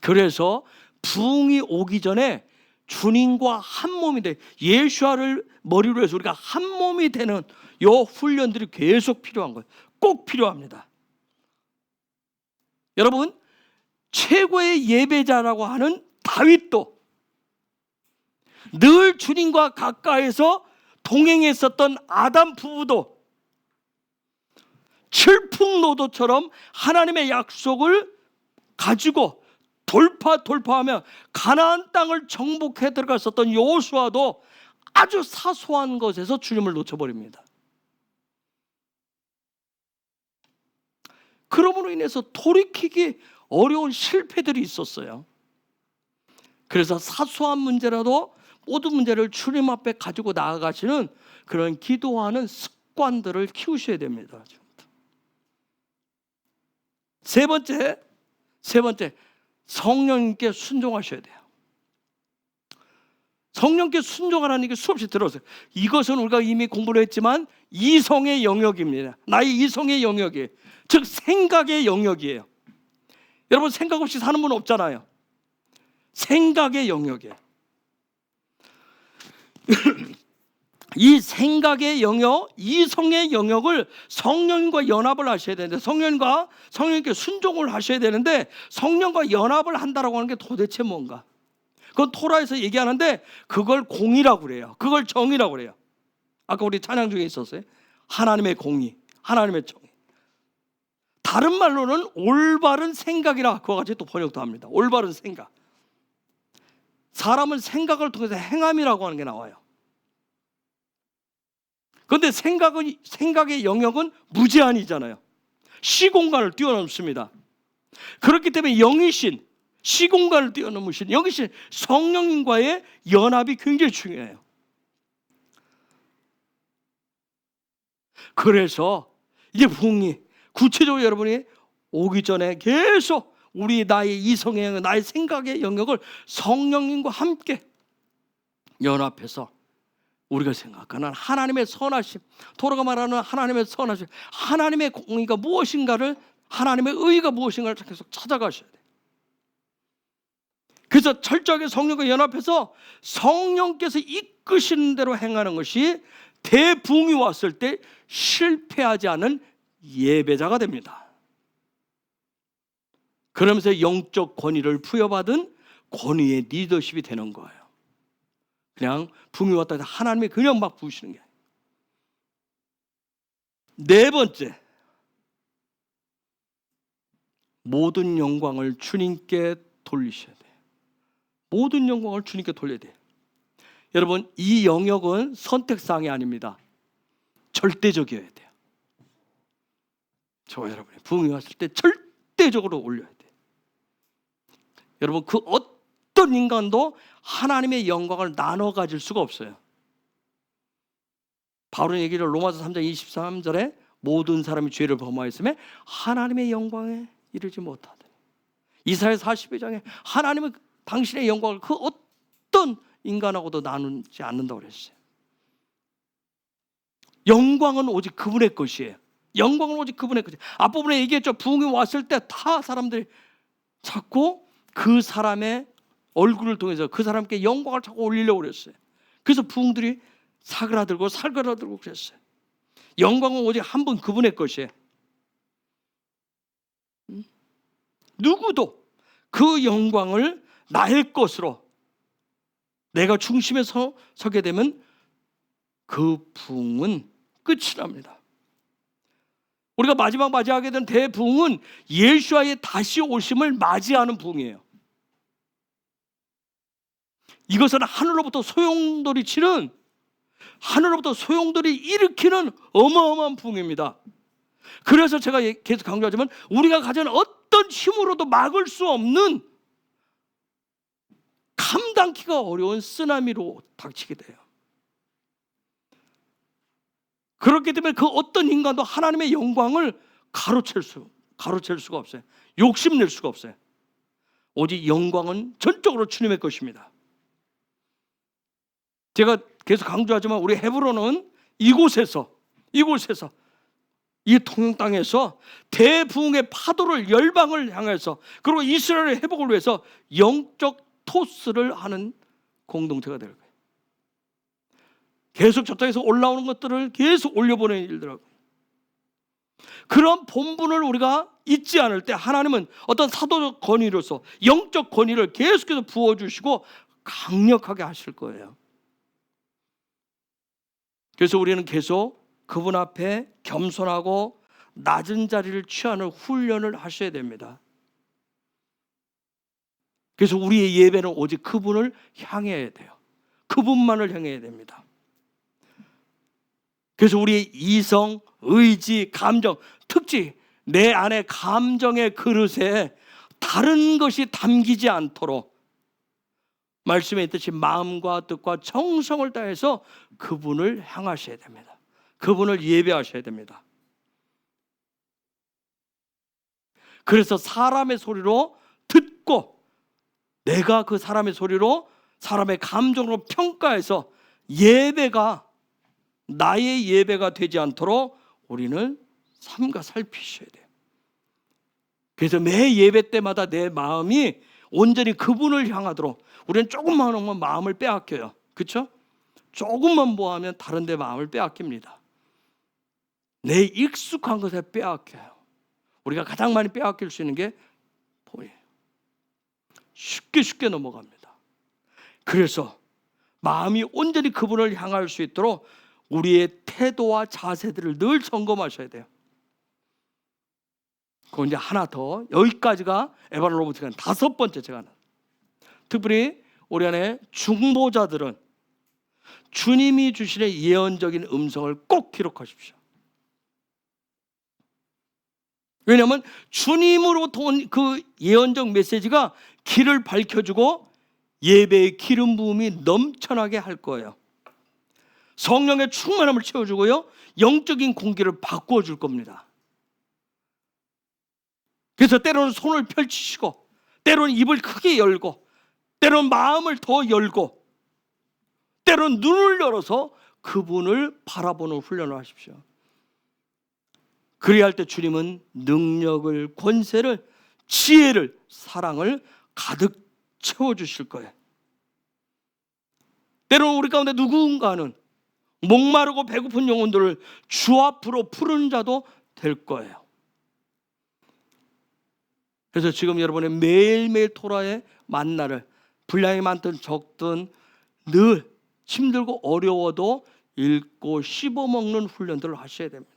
그래서 부흥이 오기 전에 주님과 한 몸이 돼, 예수와를 머리로 해서 우리가 한 몸이 되는 이 훈련들이 계속 필요한 거예요. 꼭 필요합니다. 여러분, 최고의 예배자라고 하는 다윗도 늘 주님과 가까이서 동행했었던 아담 부부도 칠풍노도처럼 하나님의 약속을 가지고 돌파하며 가나안 땅을 정복해 들어갔었던 여호수아도 아주 사소한 것에서 주님을 놓쳐버립니다. 그러므로 인해서 돌이키기 어려운 실패들이 있었어요. 그래서 사소한 문제라도 모든 문제를 주님 앞에 가지고 나아가시는 그런 기도하는 습관들을 키우셔야 됩니다. 세 번째, 성령님께 순종하셔야 돼요. 성령께 순종하라는 게 수없이 들었어요. 이것은 우리가 이미 공부를 했지만 이성의 영역입니다. 나의 이성의 영역이에요. 즉 생각의 영역이에요. 여러분, 생각 없이 사는 분 없잖아요. 생각의 영역이에요. 이 생각의 영역, 이성의 영역을 성령과 연합을 하셔야 되는데, 성령님께 순종을 하셔야 되는데, 성령과 연합을 한다라고 하는 게 도대체 뭔가? 그건 토라에서 얘기하는데 그걸 공의라고 그래요. 그걸 정의라고 그래요. 아까 우리 찬양 중에 있었어요. 하나님의 공의, 하나님의 정의. 다른 말로는 올바른 생각이라 그와 같이 또 번역도 합니다. 올바른 생각. 사람은 생각을 통해서 행함이라고 하는 게 나와요. 그런데 생각의 영역은 무제한이잖아요. 시공간을 뛰어넘습니다. 그렇기 때문에 영이신, 시공간을 뛰어넘으신 영이신 성령님과의 연합이 굉장히 중요해요. 그래서 이제 부흥이 구체적으로 여러분이 오기 전에 계속 나의 이성의 영역, 나의 생각의 영역을 성령님과 함께 연합해서 우리가 생각하는 하나님의 선하심, 토라가 말하는 하나님의 선하심, 하나님의 공의가 무엇인가를, 하나님의 의가 무엇인가를 계속 찾아가셔야 돼요. 그래서 철저하게 성령과 연합해서 성령께서 이끄시는 대로 행하는 것이 대부흥이 왔을 때 실패하지 않은 예배자가 됩니다. 그러면서 영적 권위를 부여받은 권위의 리더십이 되는 거예요. 그냥 붕이 왔다 해서 하나님이 그냥 막 부으시는 게 아니에요. 네 번째, 모든 영광을 주님께 돌리셔야 돼요. 모든 영광을 주님께 돌려야 돼요. 여러분, 이 영역은 선택사항이 아닙니다. 절대적이어야 돼요. 저와 여러분이 부흥이 왔을 때 절대적으로 올려야 돼요. 여러분, 그 어떤 인간도 하나님의 영광을 나눠 가질 수가 없어요. 바울은 얘기를 로마서 3장 23절에 모든 사람이 죄를 범하였음에 하나님의 영광에 이르지 못하더니, 이사야 42장에 하나님은 당신의 영광을 그 어떤 인간하고도 나누지 않는다고 그랬어요. 영광은 오직 그분의 것이에요. 영광은 오직 그분의 것이에요. 앞부분에 얘기했죠. 부흥이 왔을 때 다 사람들이 자꾸 그 사람의 얼굴을 통해서 그 사람께 영광을 자꾸 올리려고 그랬어요. 그래서 부흥들이 사그라들고 그랬어요. 영광은 오직 한 분, 그분의 것이에요. 누구도 그 영광을 나의 것으로 내가 중심에 서게 되면 그 부흥은 끝이 납니다. 우리가 맞이하게 된 대부흥은 예수와의 다시 오심을 맞이하는 부흥이에요. 이것은 하늘로부터 소용돌이 일으키는 어마어마한 부흥입니다. 그래서 제가 계속 강조하지만 우리가 가진 어떤 힘으로도 막을 수 없는, 감당키가 어려운 쓰나미로 닥치게 돼요. 그렇기 때문에 그 어떤 인간도 하나님의 영광을 가로챌 가로챌 수가 없어요. 욕심낼 수가 없어요. 오직 영광은 전적으로 주님의 것입니다. 제가 계속 강조하지만 우리 헤브론은 이곳에서 이 통영 땅에서 대부흥의 파도를 열방을 향해서 그리고 이스라엘의 회복을 위해서 영적 토스를 하는 공동체가 될 거예요. 계속 저 땅에서 올라오는 것들을 계속 올려보내는 일들하고 그런 본분을 우리가 잊지 않을 때 하나님은 어떤 사도적 권위로서 영적 권위를 계속해서 부어주시고 강력하게 하실 거예요. 그래서 우리는 계속 그분 앞에 겸손하고 낮은 자리를 취하는 훈련을 하셔야 됩니다. 그래서 우리의 예배는 오직 그분을 향해야 돼요. 그분만을 향해야 됩니다. 그래서 우리의 이성, 의지, 감정, 특히 내 안에 감정의 그릇에 다른 것이 담기지 않도록 말씀에 있듯이 마음과 뜻과 정성을 다해서 그분을 향하셔야 됩니다. 그분을 예배하셔야 됩니다. 그래서 사람의 소리로 듣고 내가 그 사람의 소리로 사람의 감정으로 평가해서 예배가 나의 예배가 되지 않도록 우리는 삼가 살피셔야 돼요. 그래서 매 예배 때마다 내 마음이 온전히 그분을 향하도록 우리는 조금만 하면 마음을 빼앗겨요. 그렇죠? 조금만 뭐하면 다른 데 마음을 빼앗깁니다. 내 익숙한 것에 빼앗겨요. 우리가 가장 많이 빼앗길 수 있는 게 보이에요. 쉽게 넘어갑니다. 그래서 마음이 온전히 그분을 향할 수 있도록 우리의 태도와 자세들을 늘 점검하셔야 돼요. 그리고 이제 하나 더, 여기까지가 에바는 로버트가 5번째 제가 하는. 특별히 우리 안에 중보자들은 주님이 주시는 예언적인 음성을 꼭 기록하십시오. 왜냐하면 주님으로부터 온 그 예언적 메시지가 길을 밝혀주고 예배의 기름 부음이 넘쳐나게 할 거예요. 성령의 충만함을 채워주고요, 영적인 공기를 바꾸어 줄 겁니다. 그래서 때로는 손을 펼치시고, 때로는 입을 크게 열고, 때로는 마음을 더 열고, 때로는 눈을 열어서 그분을 바라보는 훈련을 하십시오. 그래야 할 때 주님은 능력을, 권세를, 지혜를, 사랑을 가득 채워주실 거예요. 때로는 우리 가운데 누군가는 목마르고 배고픈 영혼들을 주 앞으로 푸른 자도 될 거예요. 그래서 지금 여러분의 매일매일 토라의 만나를 분량이 많든 적든 늘 힘들고 어려워도 읽고 씹어먹는 훈련들을 하셔야 됩니다.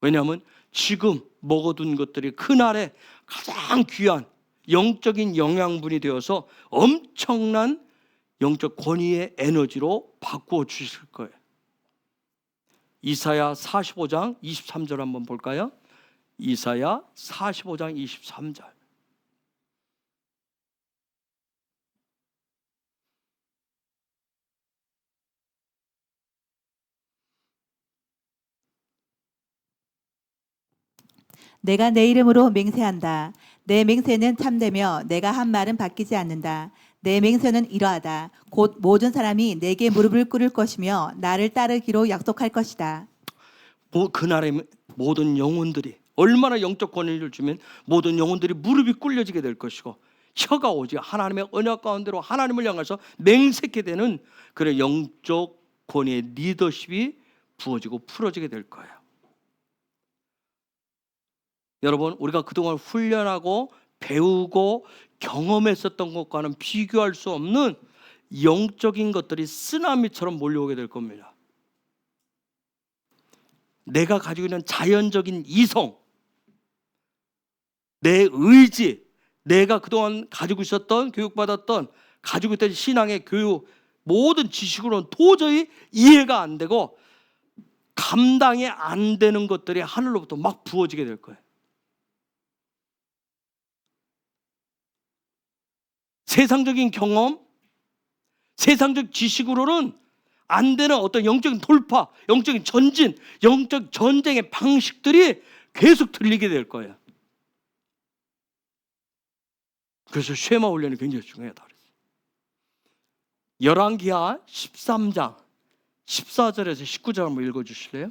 왜냐하면 지금 먹어둔 것들이 그날의 가장 귀한 영적인 영양분이 되어서 엄청난 영적 권위의 에너지로 바꾸어 주실 거예요. 이사야 45장 23절 한번 볼까요? 이사야 45장 23절. 내가 내 이름으로 맹세한다. 내 맹세는 참되며 내가 한 말은 바뀌지 않는다. 내 맹세는 이러하다. 곧 모든 사람이 내게 무릎을 꿇을 것이며 나를 따르기로 약속할 것이다. 그날의 모든 영혼들이 얼마나 영적 권위를 주면 모든 영혼들이 무릎이 꿇려지게 될 것이고 혀가 오직 하나님의 언약 가운데로 하나님을 향해서 맹세케 되는 그런 영적 권위의 리더십이 부어지고 풀어지게 될 거예요. 여러분, 우리가 그동안 훈련하고 배우고 경험했었던 것과는 비교할 수 없는 영적인 것들이 쓰나미처럼 몰려오게 될 겁니다. 내가 가지고 있는 자연적인 이성, 내 의지, 내가 그동안 가지고 있었던, 교육받았던, 가지고 있던 신앙의 교육, 모든 지식으로는 도저히 이해가 안 되고 감당이 안 되는 것들이 하늘로부터 막 부어지게 될 거예요. 세상적인 경험, 세상적 지식으로는 안 되는 어떤 영적인 돌파, 영적인 전진, 영적 전쟁의 방식들이 계속 들리게 될 거예요. 그래서 쉐마 훈련이 굉장히 중요하다. 열왕기하 13장 14절에서 19절 한번 읽어주실래요?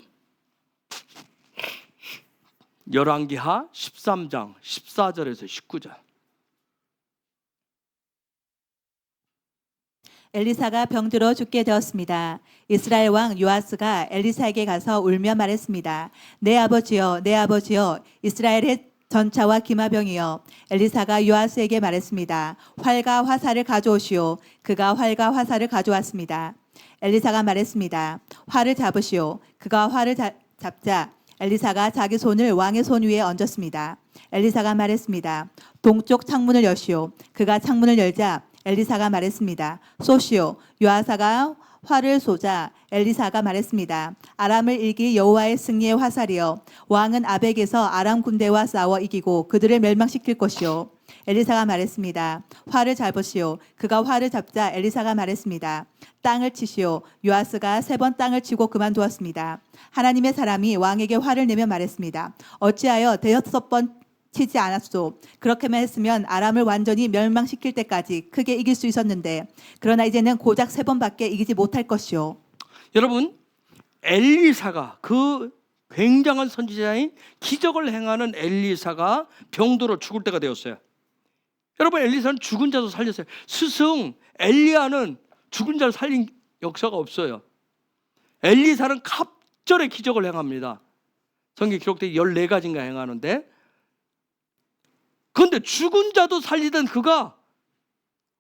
열왕기하 13장 14절에서 19절. 엘리사가 병들어 죽게 되었습니다. 이스라엘 왕 요아스가 엘리사에게 가서 울며 말했습니다. 내 아버지여, 내 아버지여, 이스라엘의 전차와 기마병이여. 엘리사가 요아스에게 말했습니다. 활과 화살을 가져오시오. 그가 활과 화살을 가져왔습니다. 엘리사가 말했습니다. 활을 잡으시오. 그가 활을 잡자 엘리사가 자기 손을 왕의 손 위에 얹었습니다. 엘리사가 말했습니다. 동쪽 창문을 여시오. 그가 창문을 열자 엘리사가 말했습니다. 쏘시오. 요아사가 활을 쏘자 엘리사가 말했습니다. 아람을 이길 여호와의 승리의 화살이여. 왕은 아벡에서 아람 군대와 싸워 이기고 그들을 멸망시킬 것이요. 엘리사가 말했습니다. 활을 잡으시오. 그가 활을 잡자 엘리사가 말했습니다. 땅을 치시오. 요아스가 3번 땅을 치고 그만두었습니다. 하나님의 사람이 왕에게 화를 내며 말했습니다. 어찌하여 5번 치지 않았소. 그렇게만 했으면 아람을 완전히 멸망시킬 때까지 크게 이길 수 있었는데 그러나 이제는 고작 3번밖에 이기지 못할 것이요. 여러분, 엘리사가 그 굉장한 선지자인 기적을 행하는 엘리사가 병들어 죽을 때가 되었어요. 여러분, 엘리사는 죽은 자도 살렸어요. 스승 엘리야는 죽은 자를 살린 역사가 없어요. 엘리사는 갑절의 기적을 행합니다. 성경에 기록된 14가지인가 행하는데, 그런데 죽은 자도 살리던 그가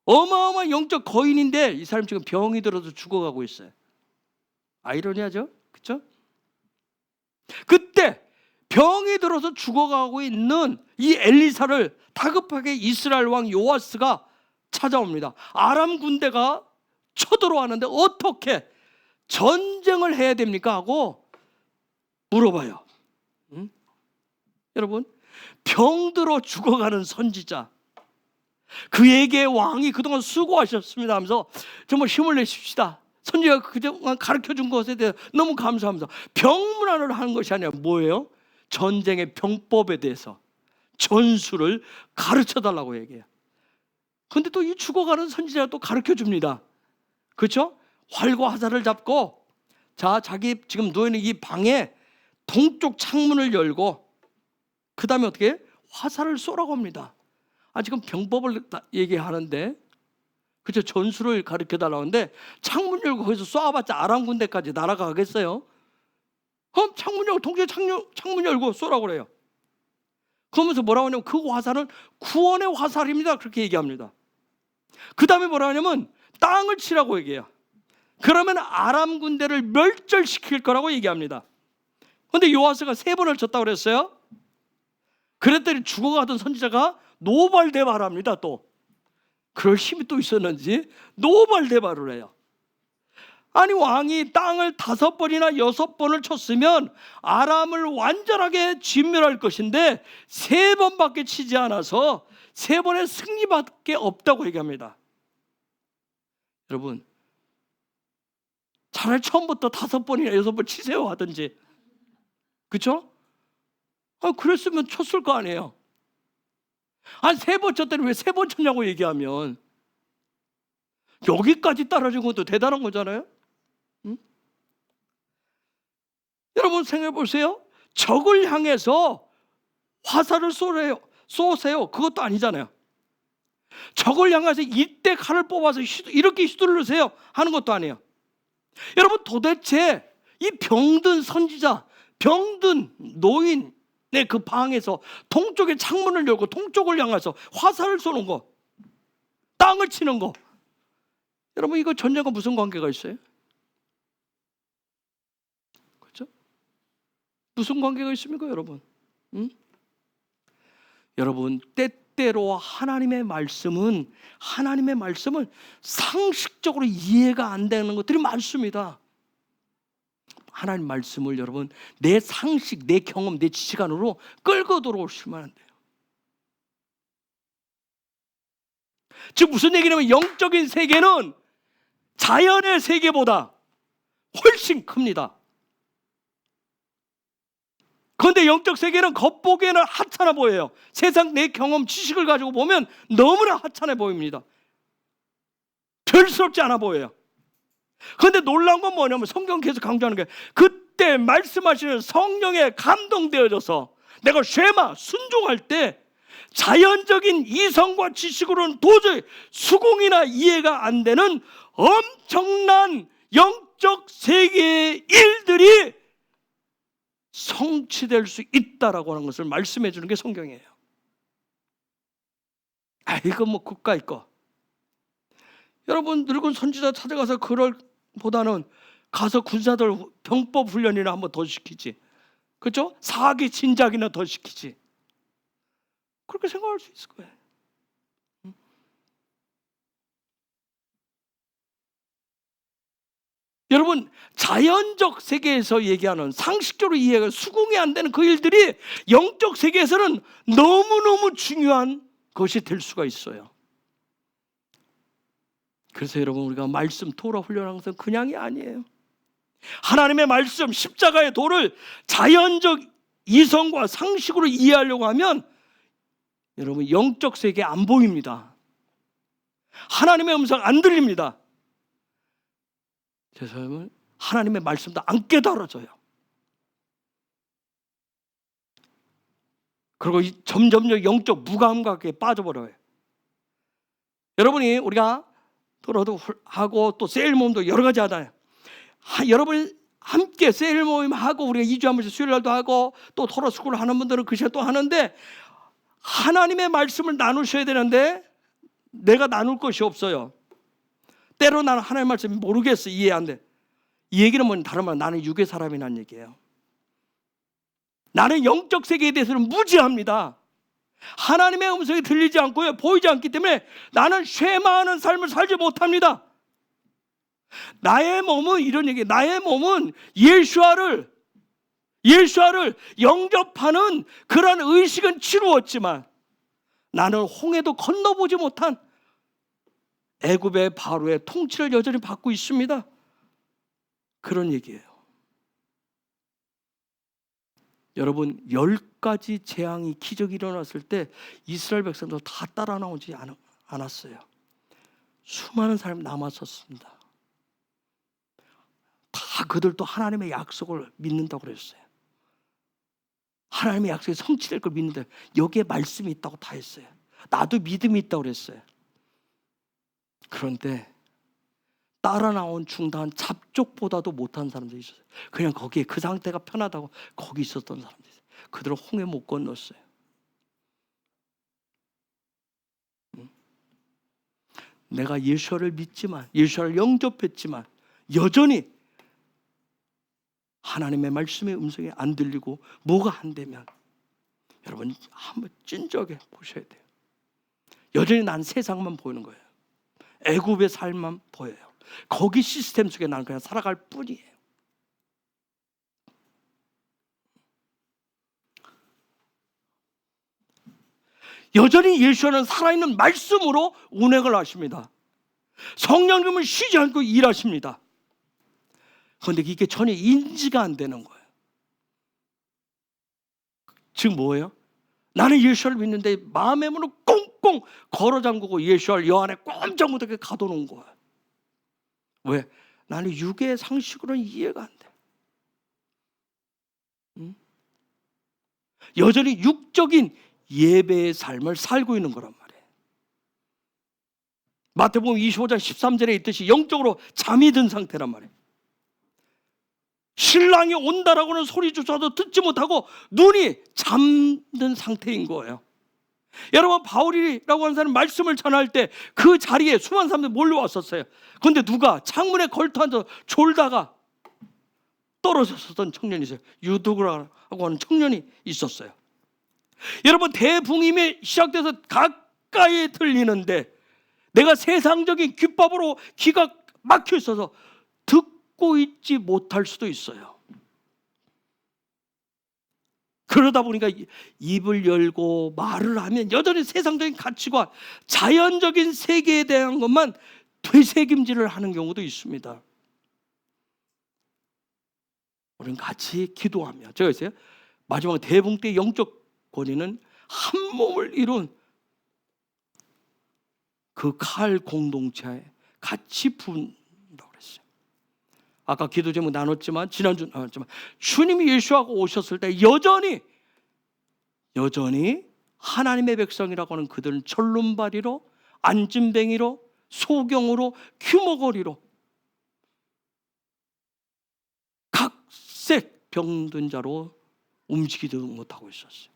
어마어마한 영적 거인인데 이 사람 지금 병이 들어서 죽어가고 있어요. 아이러니하죠? 그렇죠? 그때 병이 들어서 죽어가고 있는 이 엘리사를 다급하게 이스라엘 왕 요아스가 찾아옵니다. 아람 군대가 쳐들어왔는데 어떻게 전쟁을 해야 됩니까? 하고 물어봐요. 여러분, 병들어 죽어가는 선지자, 그에게 왕이 그동안 수고하셨습니다 하면서 정말 힘을 내십시다. 선지자가 그동안 가르쳐준 것에 대해 너무 감사합니다. 병문안을 하는 것이 아니라 뭐예요? 전쟁의 병법에 대해서 전술을 가르쳐달라고 얘기해요. 그런데 또 이 죽어가는 선지자가 또 가르쳐줍니다. 그렇죠? 활과 화살을 잡고, 자, 자기 지금 누워있는 이 방에 동쪽 창문을 열고 그 다음에 어떻게 화살을 쏘라고 합니다. 지금 병법을 얘기하는데, 그죠? 전술을 가르쳐달라고 하는데 창문 열고 거기서 쏴봤자 아람 군대까지 날아가겠어요? 그럼 창문 열고 동시에 창문 열고 쏘라고 그래요. 그러면서 뭐라고 하냐면 그 화살은 구원의 화살입니다. 그렇게 얘기합니다. 그 다음에 뭐라고 하냐면 땅을 치라고 얘기해요. 그러면 아람 군대를 멸절시킬 거라고 얘기합니다. 그런데 요아스가 3번을 쳤다고 그랬어요. 그랬더니 죽어가던 선지자가 노발대발합니다. 또 그럴 힘이 또 있었는지 노발대발을 해요. 아니, 왕이 땅을 5번이나 6번을 쳤으면 아람을 완전하게 진멸할 것인데 3번밖에 치지 않아서 3번의 승리밖에 없다고 얘기합니다. 여러분, 차라리 처음부터 5번이나 6번 치세요 하든지, 그렇죠? 그랬으면 쳤을 거 아니에요. 3번 쳤더니 왜 3번 쳤냐고 얘기하면 여기까지 따라준 것도 대단한 거잖아요. 응? 여러분 생각해 보세요. 적을 향해서 화살을 쏘세요. 그것도 아니잖아요. 적을 향해서 이때 칼을 뽑아서 이렇게 휘두르세요 하는 것도 아니에요. 여러분, 도대체 이 병든 선지자, 병든 노인의 그 방에서 동쪽에 창문을 열고 동쪽을 향해서 화살을 쏘는 거, 땅을 치는 거, 여러분 이거 전쟁과 무슨 관계가 있어요? 그렇죠? 무슨 관계가 있습니까, 여러분? 응? 여러분, 때때로 하나님의 말씀은 상식적으로 이해가 안 되는 것들이 많습니다. 하나님 말씀을 여러분 내 상식, 내 경험, 내 지식안으로 끌고 들어오시면 안 돼요. 즉 무슨 얘기냐면 영적인 세계는 자연의 세계보다 훨씬 큽니다. 그런데 영적 세계는 겉보기에는 하찮아 보여요. 세상 내 경험, 지식을 가지고 보면 너무나 하찮아 보입니다. 별스럽지 않아 보여요. 그런데 놀라운 건 뭐냐면 성경 계속 강조하는 게, 그때 말씀하시는 성령에 감동되어져서 내가 쉐마 순종할 때 자연적인 이성과 지식으로는 도저히 수긍이나 이해가 안 되는 엄청난 영적 세계의 일들이 성취될 수 있다라고 하는 것을 말씀해 주는 게 성경이에요. 이거 뭐 국가의 거. 여러분, 늙은 선지자 찾아가서 그럴 보다는 가서 군사들 병법 훈련이나 한번 더 시키지. 그렇죠? 사기 진작이나 더 시키지. 그렇게 생각할 수 있을 거예요. 여러분, 자연적 세계에서 얘기하는 상식적으로 이해가 수긍이 안 되는 그 일들이 영적 세계에서는 너무너무 중요한 것이 될 수가 있어요. 그래서 여러분, 우리가 말씀 토라 훈련하는 것은 그냥이 아니에요. 하나님의 말씀, 십자가의 도를 자연적 이성과 상식으로 이해하려고 하면 여러분, 영적 세계 안 보입니다. 하나님의 음성 안 들립니다. 그래서 하나님의 말씀도 안 깨달아져요. 그리고 점점 영적 무감각에 빠져버려요. 여러분이 우리가 토라도 하고 또 세일 모임도 여러 가지 하잖아요. 여러분이 함께 세일 모임 하고 우리가 2주에 한 번씩 수요일 날도 하고 또 토라 스쿨 하는 분들은 그 시간 또 하는데, 하나님의 말씀을 나누셔야 되는데 내가 나눌 것이 없어요. 때로 나는 하나님의 말씀이 모르겠어, 이해 안 돼. 이 얘기는 뭐냐, 다른 말, 나는 육의 사람이란 얘기예요. 나는 영적 세계에 대해서는 무지합니다. 하나님의 음성이 들리지 않고요, 보이지 않기 때문에 나는 쉐마하는 삶을 살지 못합니다. 나의 몸은 이런 얘기예요. 나의 몸은 예수아를 영접하는 그런 의식은 치루었지만 나는 홍해도 건너보지 못한 애굽의 바로의 통치를 여전히 받고 있습니다. 그런 얘기예요. 여러분, 10가지 재앙이 기적이 일어났을 때 이스라엘 백성들 다 따라 나오지 않았어요. 수많은 사람이 남았었습니다. 다 그들도 하나님의 약속을 믿는다고 그랬어요. 하나님의 약속이 성취될 걸 믿는데 여기에 말씀이 있다고 다 했어요. 나도 믿음이 있다고 그랬어요. 그런데 따라 나온 중단 잡족보다도 못한 사람들이 있었어요. 그냥 거기에 그 상태가 편하다고 거기 있었던 사람들이 있어요. 그들은 홍해 못 건넜어요. 내가 예수를 믿지만, 예수를 영접했지만 여전히 하나님의 말씀의 음성이 안 들리고 뭐가 안 되면 여러분 한번 진지하게 보셔야 돼요. 여전히 난 세상만 보이는 거예요. 애굽의 삶만 보여요. 거기 시스템 속에 나는 그냥 살아갈 뿐이에요. 여전히 예수는 살아있는 말씀으로 운행을 하십니다. 성령님은 쉬지 않고 일하십니다. 그런데 이게 전혀 인지가 안 되는 거예요. 지금 뭐예요? 나는 예수를 믿는데 마음의 문을 꽁꽁 걸어 잠그고 예수를 여 안에 꼼짝 못하게 가둬놓은 거예요. 왜? 나는 육의 상식으로는 이해가 안 돼. 여전히 육적인 예배의 삶을 살고 있는 거란 말이에요. 마태복음 25장 13절에 있듯이 영적으로 잠이 든 상태란 말이에요. 신랑이 온다라고는 소리조차도 듣지 못하고 눈이 잠든 상태인 거예요. 여러분, 바울이라고 하는 사람이 말씀을 전할 때 그 자리에 수많은 사람들이 몰려왔었어요. 그런데 누가 창문에 걸터앉아서 졸다가 떨어졌었던 청년이 있어요. 유두라고 하는 청년이 있었어요. 여러분, 대붕임이 시작돼서 가까이 들리는데 내가 세상적인 귓밥으로 귀가 막혀 있어서 듣고 있지 못할 수도 있어요. 그러다 보니까 입을 열고 말을 하면 여전히 세상적인 가치관, 자연적인 세계에 대한 것만 되새김질을 하는 경우도 있습니다. 우리는 같이 기도하며, 제가 있어요. 마지막 대붕 때 영적 권위는 한 몸을 이룬 그 칼 공동체에 같이 부은다고 그랬어요. 아까 기도 제목 나눴지만, 지난주 나눴지만, 주님이 예수하고 오셨을 때 여전히 하나님의 백성이라고 하는 그들은 철lum바리로, 안진뱅이로, 소경으로, 규모거리로 각색 병든 자로 움직이지도 못하고 있었어요.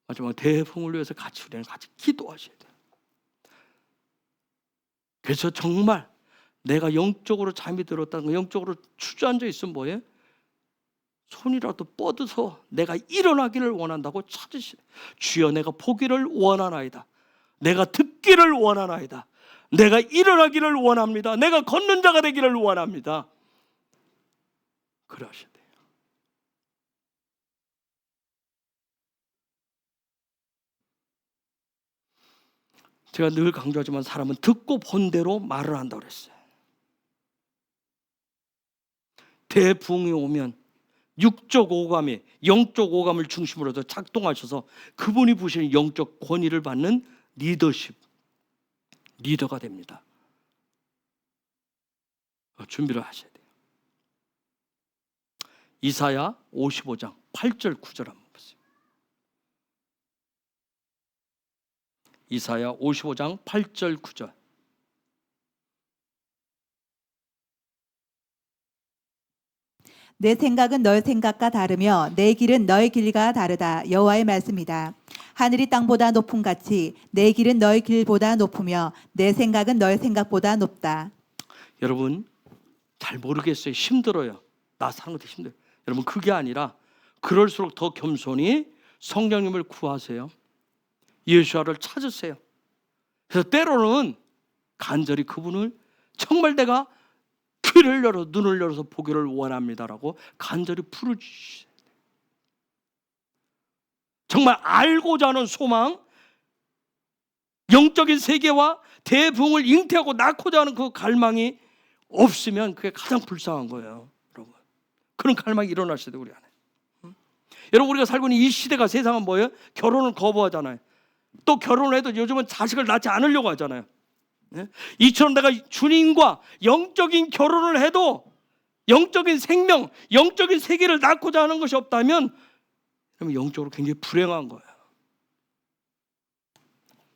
마지막 대풍을 위해서 우리는 같이 기도하셔야 돼요. 그래서 정말 내가 영적으로 잠이 들었다는 거, 영적으로 주저앉아 있으면 뭐예요? 손이라도 뻗어서 내가 일어나기를 원한다고 찾으시네. 주여, 내가 보기를 원하나이다. 내가 듣기를 원하나이다. 내가 일어나기를 원합니다. 내가 걷는 자가 되기를 원합니다. 그러셔야 돼요. 제가 늘 강조하지만 사람은 듣고 본 대로 말을 한다고 그랬어요. 대붕이 오면 육적 오감이 영적 오감을 중심으로 해서 작동하셔서 그분이 부시는 영적 권위를 받는 리더가 됩니다. 준비를 하셔야 돼요. 이사야 55장 8절 9절 한번 보세요. 이사야 55장 8절 9절. 내 생각은 너의 생각과 다르며 내 길은 너의 길과 다르다. 여호와의 말씀이다. 하늘이 땅보다 높음 같이 내 길은 너의 길보다 높으며 내 생각은 너의 생각보다 높다. 여러분 잘 모르겠어요. 힘들어요. 나 사는 것도 힘들어요. 여러분 그게 아니라 그럴수록 더 겸손히 성령님을 구하세요. 예수와를 찾으세요. 그래서 때로는 간절히 그분을 정말 내가 귀를 열어 눈을 열어서 보기를 원합니다라고 간절히 부르주시세요. 정말 알고자 하는 소망, 영적인 세계와 대붕을 잉태하고 낳고자 하는 그 갈망이 없으면 그게 가장 불쌍한 거예요. 여러분 그런 갈망이 일어나셔야 돼요. 우리 안에. 여러분 우리가 살고 있는 이 시대가, 세상은 뭐예요? 결혼을 거부하잖아요. 또 결혼을 해도 요즘은 자식을 낳지 않으려고 하잖아요. 이처럼 내가 주님과 영적인 결혼을 해도 영적인 생명, 영적인 세계를 낳고자 하는 것이 없다면 그러면 영적으로 굉장히 불행한 거예요.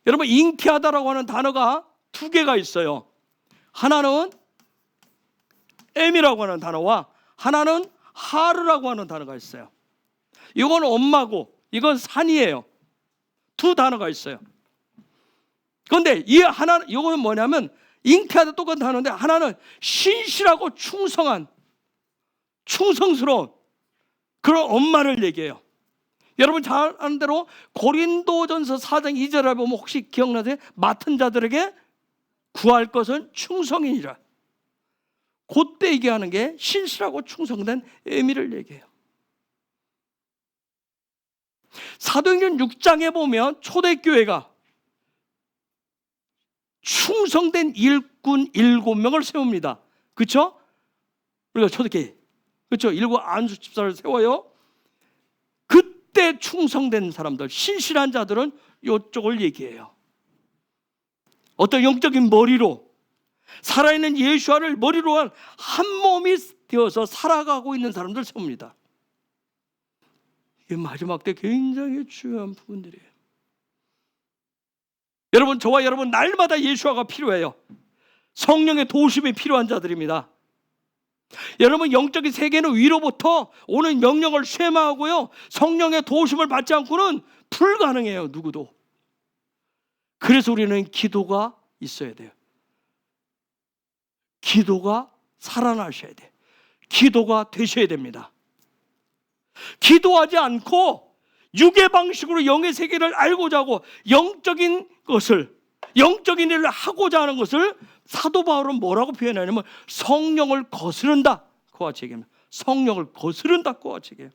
여러분 잉태하다라고 하는 단어가 두 개가 있어요. 하나는 M이라고 하는 단어와 하나는 하르라고 하는 단어가 있어요. 이건 엄마고 이건 산이에요. 두 단어가 있어요. 그런데 이 하나는, 이거는 뭐냐면 잉태하다 똑같은 단어인데 하나는 신실하고 충성스러운 그런 엄마를 얘기해요. 여러분 잘 아는 대로 고린도전서 4장 2절에 보면 혹시 기억나세요? 맡은 자들에게 구할 것은 충성이니라. 그때 얘기하는 게 신실하고 충성된 의미를 얘기해요. 사도행전 6장에 보면 초대교회가 충성된 일꾼 7명을 세웁니다. 그렇죠? 우리가 초대교회, 그렇죠? 일곱 안수 집사를 세워요. 그때 충성된 사람들, 신실한 자들은 이쪽을 얘기해요. 어떤 영적인 머리로 살아있는 예수와를 머리로 한 몸이 되어서 살아가고 있는 사람들 세웁니다. 이게 마지막 때 굉장히 중요한 부분들이에요. 여러분 저와 여러분 날마다 예수와가 필요해요. 성령의 도우심이 필요한 자들입니다. 여러분 영적인 세계는 위로부터 오는 명령을 쇠마하고요, 성령의 도우심을 받지 않고는 불가능해요. 누구도. 그래서 우리는 기도가 있어야 돼요. 기도가 살아나셔야 돼요. 기도가 되셔야 됩니다. 기도하지 않고 육의 방식으로 영의 세계를 알고자 하고 영적인 일을 하고자 하는 것을 사도 바울은 뭐라고 표현하냐면 성령을 거스른다. 그와 같이 얘기합니다. 성령을 거스른다. 그와 같이 얘기해요.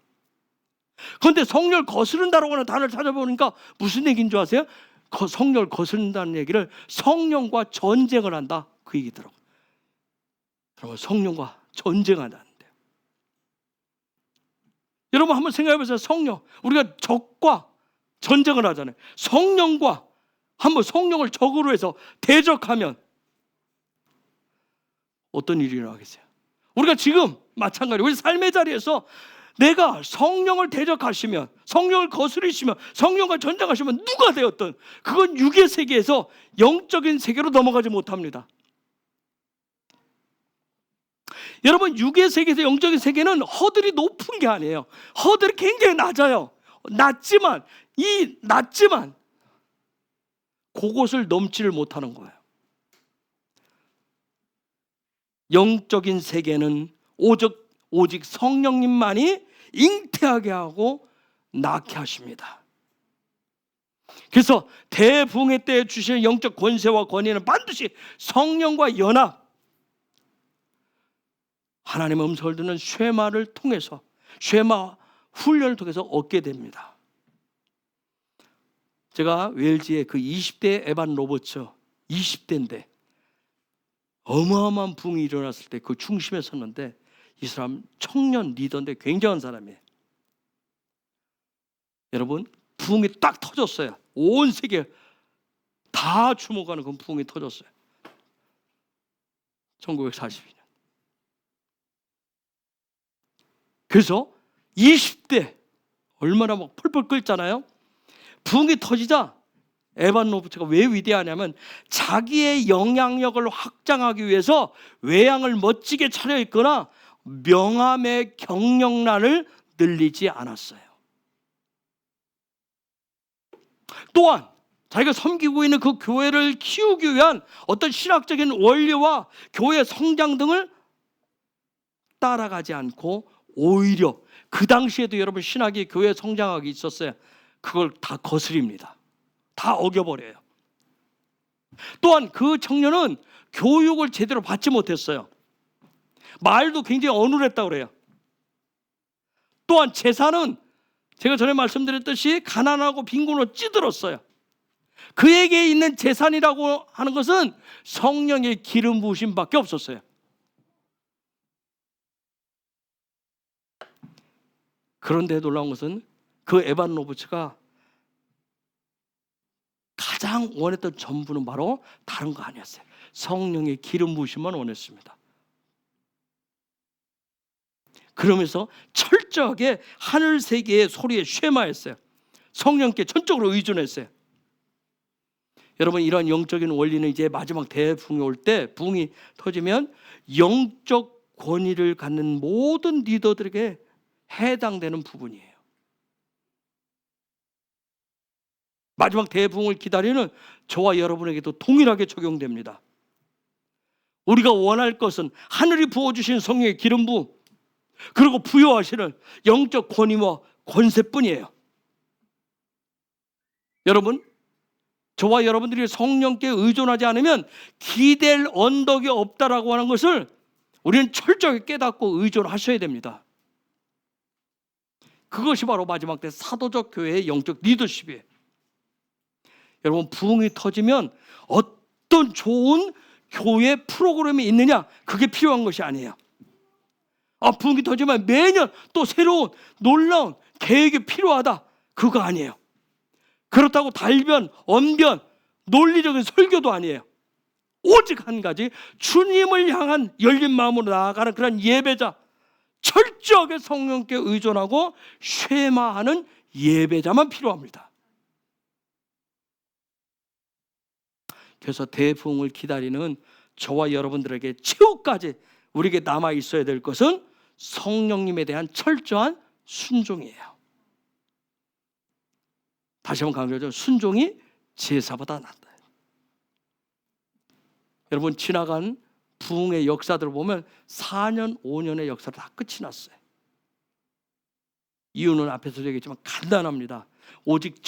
그런데 성령을 거스른다라고 하는 단어를 찾아보니까 무슨 얘기인 줄 아세요? 성령을 거스른다는 얘기를 성령과 전쟁을 한다. 그 얘기더라고요. 그러면 성령과 전쟁한다는데요. 여러분 한번 생각해 보세요. 성령, 우리가 적과 전쟁을 하잖아요. 성령과 한번 성령을 적으로 해서 대적하면 어떤 일이 일어나겠어요? 우리가 지금 마찬가지로 우리 삶의 자리에서 내가 성령을 대적하시면, 성령을 거스리시면, 성령과 전쟁하시면 누가 되었든 그건 육의 세계에서 영적인 세계로 넘어가지 못합니다. 여러분, 육의 세계에서 영적인 세계는 허들이 높은 게 아니에요. 허들이 굉장히 낮아요. 낮지만 그곳을 넘지를 못하는 거예요. 영적인 세계는 오직 성령님만이 잉태하게 하고 낳게 하십니다. 그래서 대붕의 때에 주신 영적 권세와 권위는 반드시 성령과 연합, 하나님의 음성을 듣는 쉐마를 통해서, 쉐마 훈련을 통해서 얻게 됩니다. 제가 웰즈의 그 20대 에반 로버츠, 20대인데 어마어마한 붕이 일어났을 때 그 중심에 섰는데, 이 사람 청년 리더인데 굉장한 사람이에요. 여러분, 붕이 딱 터졌어요. 온 세계 다 주목하는 그 붕이 터졌어요. 1942년. 그래서 20대 얼마나 막 펄펄 끓잖아요. 붕이 터지자 에반 로버츠가 왜 위대하냐면 자기의 영향력을 확장하기 위해서 외양을 멋지게 차려입거나 명함의 경력란을 늘리지 않았어요. 또한 자기가 섬기고 있는 그 교회를 키우기 위한 어떤 신학적인 원리와 교회 성장 등을 따라가지 않고 오히려 그 당시에도 여러분 신학이 교회 성장하기 있었어요. 그걸 다 거스립니다. 다 어겨버려요. 또한 그 청년은 교육을 제대로 받지 못했어요. 말도 굉장히 어눌했다고 그래요. 또한 재산은 제가 전에 말씀드렸듯이 가난하고 빈곤으로 찌들었어요. 그에게 있는 재산이라고 하는 것은 성령의 기름 부으심밖에 없었어요. 그런데 놀라운 것은 그 에반 로버츠가 가장 원했던 전부는 바로 다른 거 아니었어요. 성령의 기름 부으심만 원했습니다. 그러면서 철저하게 하늘 세계의 소리에 쉐마했어요. 성령께 전적으로 의존했어요. 여러분, 이러한 영적인 원리는 이제 마지막 대붕이 올 때, 붕이 터지면 영적 권위를 갖는 모든 리더들에게 해당되는 부분이에요. 마지막 대붕을 기다리는 저와 여러분에게도 동일하게 적용됩니다. 우리가 원할 것은 하늘이 부어주신 성령의 기름 부음, 그리고 부여하시는 영적 권위와 권세뿐이에요. 여러분, 저와 여러분들이 성령께 의존하지 않으면 기댈 언덕이 없다라고 하는 것을 우리는 철저하게 깨닫고 의존하셔야 됩니다. 그것이 바로 마지막 때 사도적 교회의 영적 리더십이에요. 여러분, 부흥이 터지면 어떤 좋은 교회 프로그램이 있느냐, 그게 필요한 것이 아니에요. 부흥이 터지면 매년 또 새로운 놀라운 계획이 필요하다, 그거 아니에요. 그렇다고 달변, 언변, 논리적인 설교도 아니에요. 오직 한 가지, 주님을 향한 열린 마음으로 나아가는 그런 예배자, 철저하게 성령께 의존하고 쉐마하는 예배자만 필요합니다. 그래서 대부흥을 기다리는 저와 여러분들에게 최후까지 우리에게 남아 있어야 될 것은 성령님에 대한 철저한 순종이에요. 다시 한번 강조하죠. 순종이 제사보다 낫다. 여러분, 지나간 부흥의 역사들을 보면 4년, 5년의 역사로 다 끝이 났어요. 이유는 앞에서 얘기했지만 간단합니다. 오직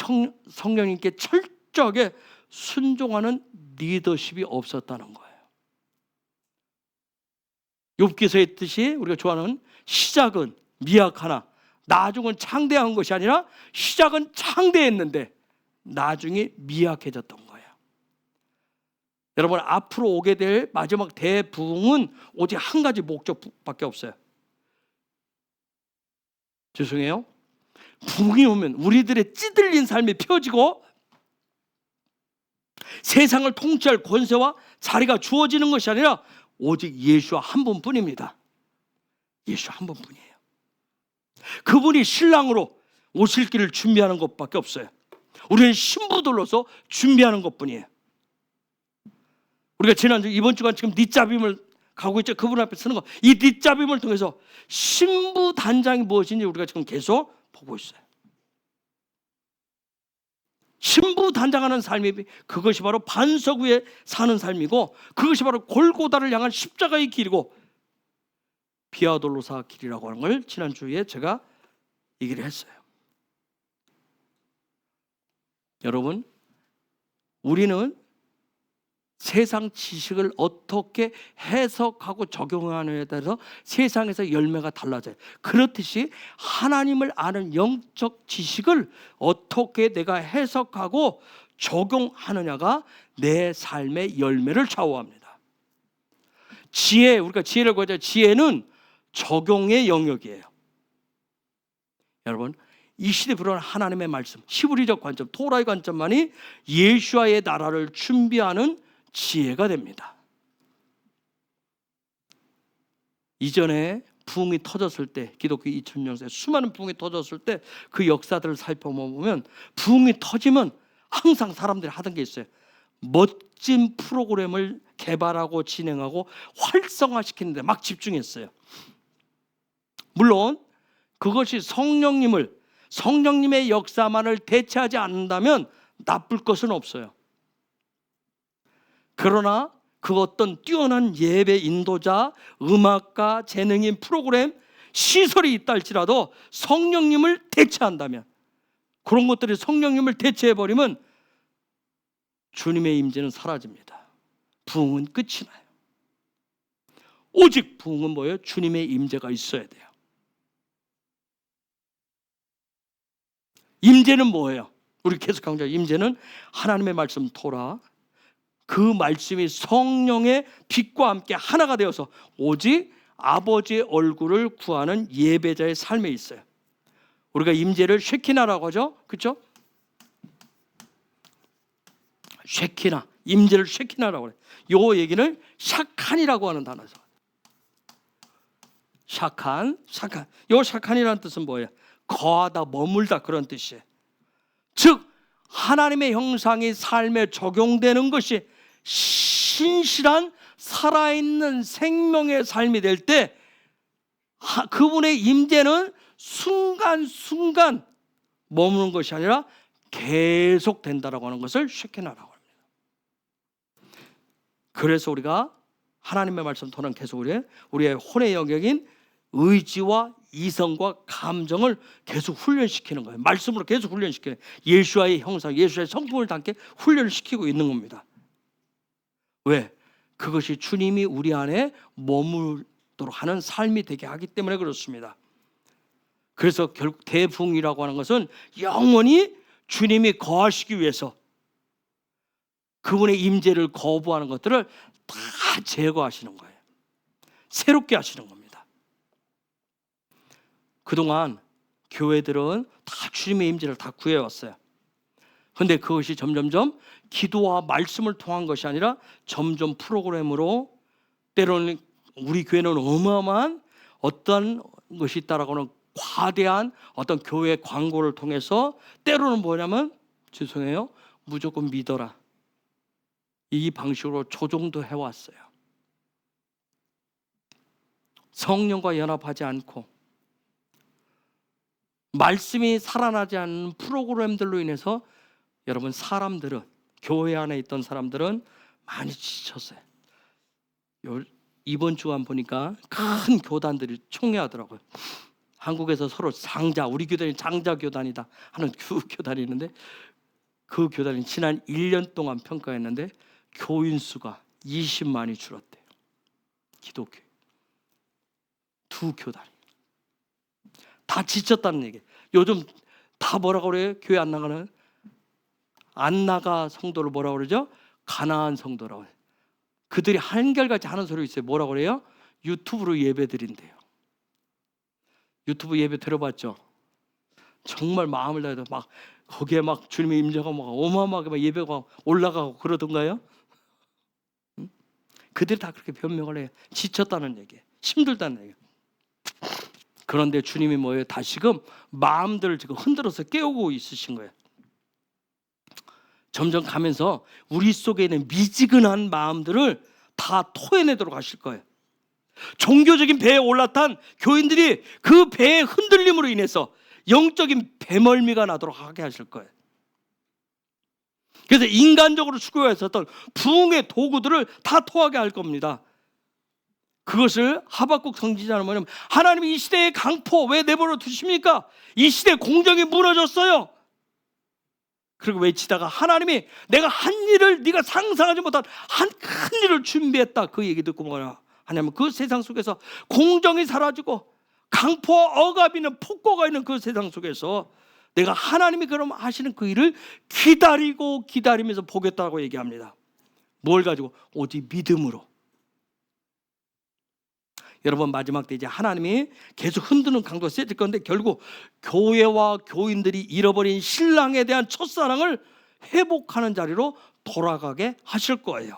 성령님께 철저하게 순종하는 리더십이 없었다는 거예요. 욥기서에 있듯이 우리가 좋아하는 시작은 미약하나 나중은 창대한 것이 아니라 시작은 창대했는데 나중에 미약해졌던 거예요. 여러분, 앞으로 오게 될 마지막 대부흥은 오직 한 가지 목적밖에 없어요. 죄송해요. 붕이 오면 우리들의 찌들린 삶이 펴지고 세상을 통치할 권세와 자리가 주어지는 것이 아니라 오직 예수 한 분뿐입니다. 예수 한 분뿐이에요. 그분이 신랑으로 오실 길을 준비하는 것밖에 없어요. 우리는 신부들로서 준비하는 것뿐이에요. 우리가 지난주 이번 주간 지금 뒷잡임을 가고 있죠. 그분 앞에 서는 거. 이 뒷잡임을 통해서 신부 단장이 무엇인지 우리가 지금 계속 보고 있어요. 신부 단장하는 삶이 그것이 바로 반석 위에 사는 삶이고 그것이 바로 골고다를 향한 십자가의 길이고 비아돌로사 길이라고 하는 걸 지난주에 제가 얘기를 했어요. 여러분, 우리는 세상 지식을 어떻게 해석하고 적용하느냐에 따라서 세상에서 열매가 달라져요. 그렇듯이 하나님을 아는 영적 지식을 어떻게 내가 해석하고 적용하느냐가 내 삶의 열매를 좌우합니다. 지혜, 우리가 지혜를 구하자. 지혜는 적용의 영역이에요. 여러분, 이 시대에 필요한 하나님의 말씀, 히브리적 관점, 토라의 관점만이 예수와의 나라를 준비하는 지혜가 됩니다. 이전에 부흥이 터졌을 때, 기독교 2000년세 수많은 부흥이 터졌을 때 그 역사들을 살펴보면 부흥이 터지면 항상 사람들이 하던 게 있어요. 멋진 프로그램을 개발하고 진행하고 활성화시키는 데 막 집중했어요. 물론 그것이 성령님의 역사만을 대체하지 않는다면 나쁠 것은 없어요. 그러나 그 어떤 뛰어난 예배 인도자, 음악가, 재능인 프로그램, 시설이 있다 할지라도 성령님을 대체한다면, 그런 것들이 성령님을 대체해버리면 주님의 임재는 사라집니다. 부흥은 끝이 나요. 오직 부흥은 뭐예요? 주님의 임재가 있어야 돼요. 임재는 뭐예요? 우리 계속 강조하죠. 임재는 하나님의 말씀 토라, 그 말씀이 성령의 빛과 함께 하나가 되어서 오직 아버지의 얼굴을 구하는 예배자의 삶에 있어요. 우리가 임재를 쉐키나라고 하죠. 그렇죠? 쉐키나, 임재를 쉐키나라고 해요. 요 얘기는 샤칸이라고 하는 단어죠. 샤칸. 요 샤칸이라는 뜻은 뭐예요? 거하다, 머물다, 그런 뜻이에요. 즉 하나님의 형상이 삶에 적용되는 것이 신실한 살아있는 생명의 삶이 될 때 그분의 임재는 순간순간 머무는 것이 아니라 계속 된다라고 하는 것을 쉐케나라고 합니다. 그래서 우리가 하나님의 말씀 통한 계속 우리의 혼의 영역인 의지와 이성과 감정을 계속 훈련시키는 거예요. 말씀으로 계속 훈련시키는, 예수와의 형상, 예수의 성품을 담게 훈련을 시키고 있는 겁니다. 왜? 그것이 주님이 우리 안에 머물도록 하는 삶이 되게 하기 때문에 그렇습니다. 그래서 결국 대부흥이라고 하는 것은 영원히 주님이 거하시기 위해서 그분의 임재를 거부하는 것들을 다 제거하시는 거예요. 새롭게 하시는 겁니다. 그동안 교회들은 다 주님의 임재를 다 구해왔어요. 그런데 그것이 점점점 기도와 말씀을 통한 것이 아니라 점점 프로그램으로, 때로는 우리 교회는 어마어마한 어떤 것이 있다라고 하는 과대한 어떤 교회 광고를 통해서, 때로는 뭐냐면 죄송해요, 무조건 믿어라, 이 방식으로 조종도 해왔어요. 성령과 연합하지 않고 말씀이 살아나지 않는 프로그램들로 인해서 여러분, 사람들은, 교회 안에 있던 사람들은 많이 지쳤어요. 이번 주간 보니까 큰 교단들이 총회하더라고요. 한국에서 서로 장자, 우리 교단이 장자 교단이다 하는 교단이 있는데, 그 교단이 지난 1년 동안 평가했는데 교인 수가 20만이 줄었대요. 기독교 두 교단이 다 지쳤다는 얘기예요. 요즘 다 뭐라고 그래요? 교회 안 나가는, 안 나가 성도를 뭐라고 그러죠? 가나안 성도라고 해요. 그들이 한결같이 하는 소리 있어요. 뭐라고 그래요? 유튜브로 예배 드린대요. 유튜브 예배 들어봤죠? 정말 마음을 다해서 막 거기에 막 주님의 임재가 막 어마어마하게 막 예배가 올라가고 그러던가요? 그들이 다 그렇게 변명을 해요. 지쳤다는 얘기, 힘들다는 얘기. 그런데 주님이 뭐예요? 다시금 마음들을 지금 흔들어서 깨우고 있으신 거예요. 점점 가면서 우리 속에 있는 미지근한 마음들을 다 토해내도록 하실 거예요. 종교적인 배에 올라탄 교인들이 그 배의 흔들림으로 인해서 영적인 배멀미가 나도록 하게 하실 거예요. 그래서 인간적으로 추구했었던 부흥의 도구들을 다 토하게 할 겁니다. 그것을 하박국 선지자는 뭐냐면, 하나님이 이 시대의 강포 왜 내버려 두십니까? 이 시대 공정이 무너졌어요. 그리고 외치다가 하나님이 내가 한 일을 네가 상상하지 못한 한 큰 일을 준비했다, 그 얘기 듣고 뭐냐 하냐면, 그 세상 속에서 공정이 사라지고 강포와 억압이 있는 폭거가 있는 그 세상 속에서 내가 하나님이 그럼 하시는 그 일을 기다리면서 보겠다고 얘기합니다. 뭘 가지고? 오직 믿음으로. 여러분, 마지막 때 이제 하나님이 계속 흔드는 강도가 세질 건데, 결국 교회와 교인들이 잃어버린 신랑에 대한 첫사랑을 회복하는 자리로 돌아가게 하실 거예요.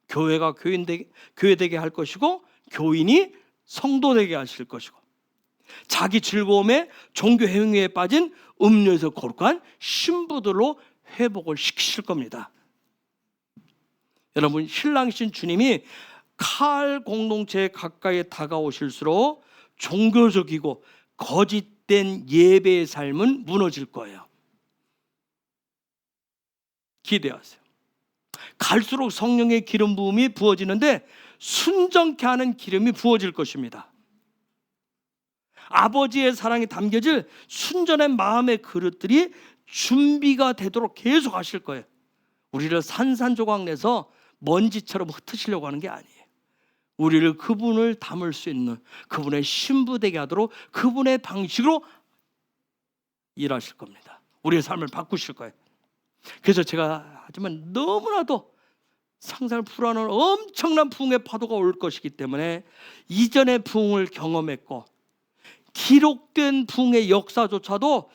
교회가 교회 되게 할 것이고, 교인이 성도 되게 하실 것이고, 자기 즐거움에 종교 행위에 빠진 음료에서 거룩한 신부들로 회복을 시키실 겁니다. 여러분, 신랑이신 주님이 칼 공동체에 가까이 다가오실수록 종교적이고 거짓된 예배의 삶은 무너질 거예요. 기대하세요. 갈수록 성령의 기름 부음이 부어지는데 순정케 하는 기름이 부어질 것입니다. 아버지의 사랑이 담겨질 순전한 마음의 그릇들이 준비가 되도록 계속 하실 거예요. 우리를 산산조각 내서 먼지처럼 흩으시려고 하는 게 아니에요. 우리를 그분을 담을 수 있는, 그분의 신부 되게 하도록 그분의 방식으로 일하실 겁니다. 우리의 삶을 바꾸실 거예요. 그래서 제가 하지만 너무나도 상상을 불안한 엄청난 부흥의 파도가 올 것이기 때문에, 이전의 부흥을 경험했고 기록된 부흥의 역사조차도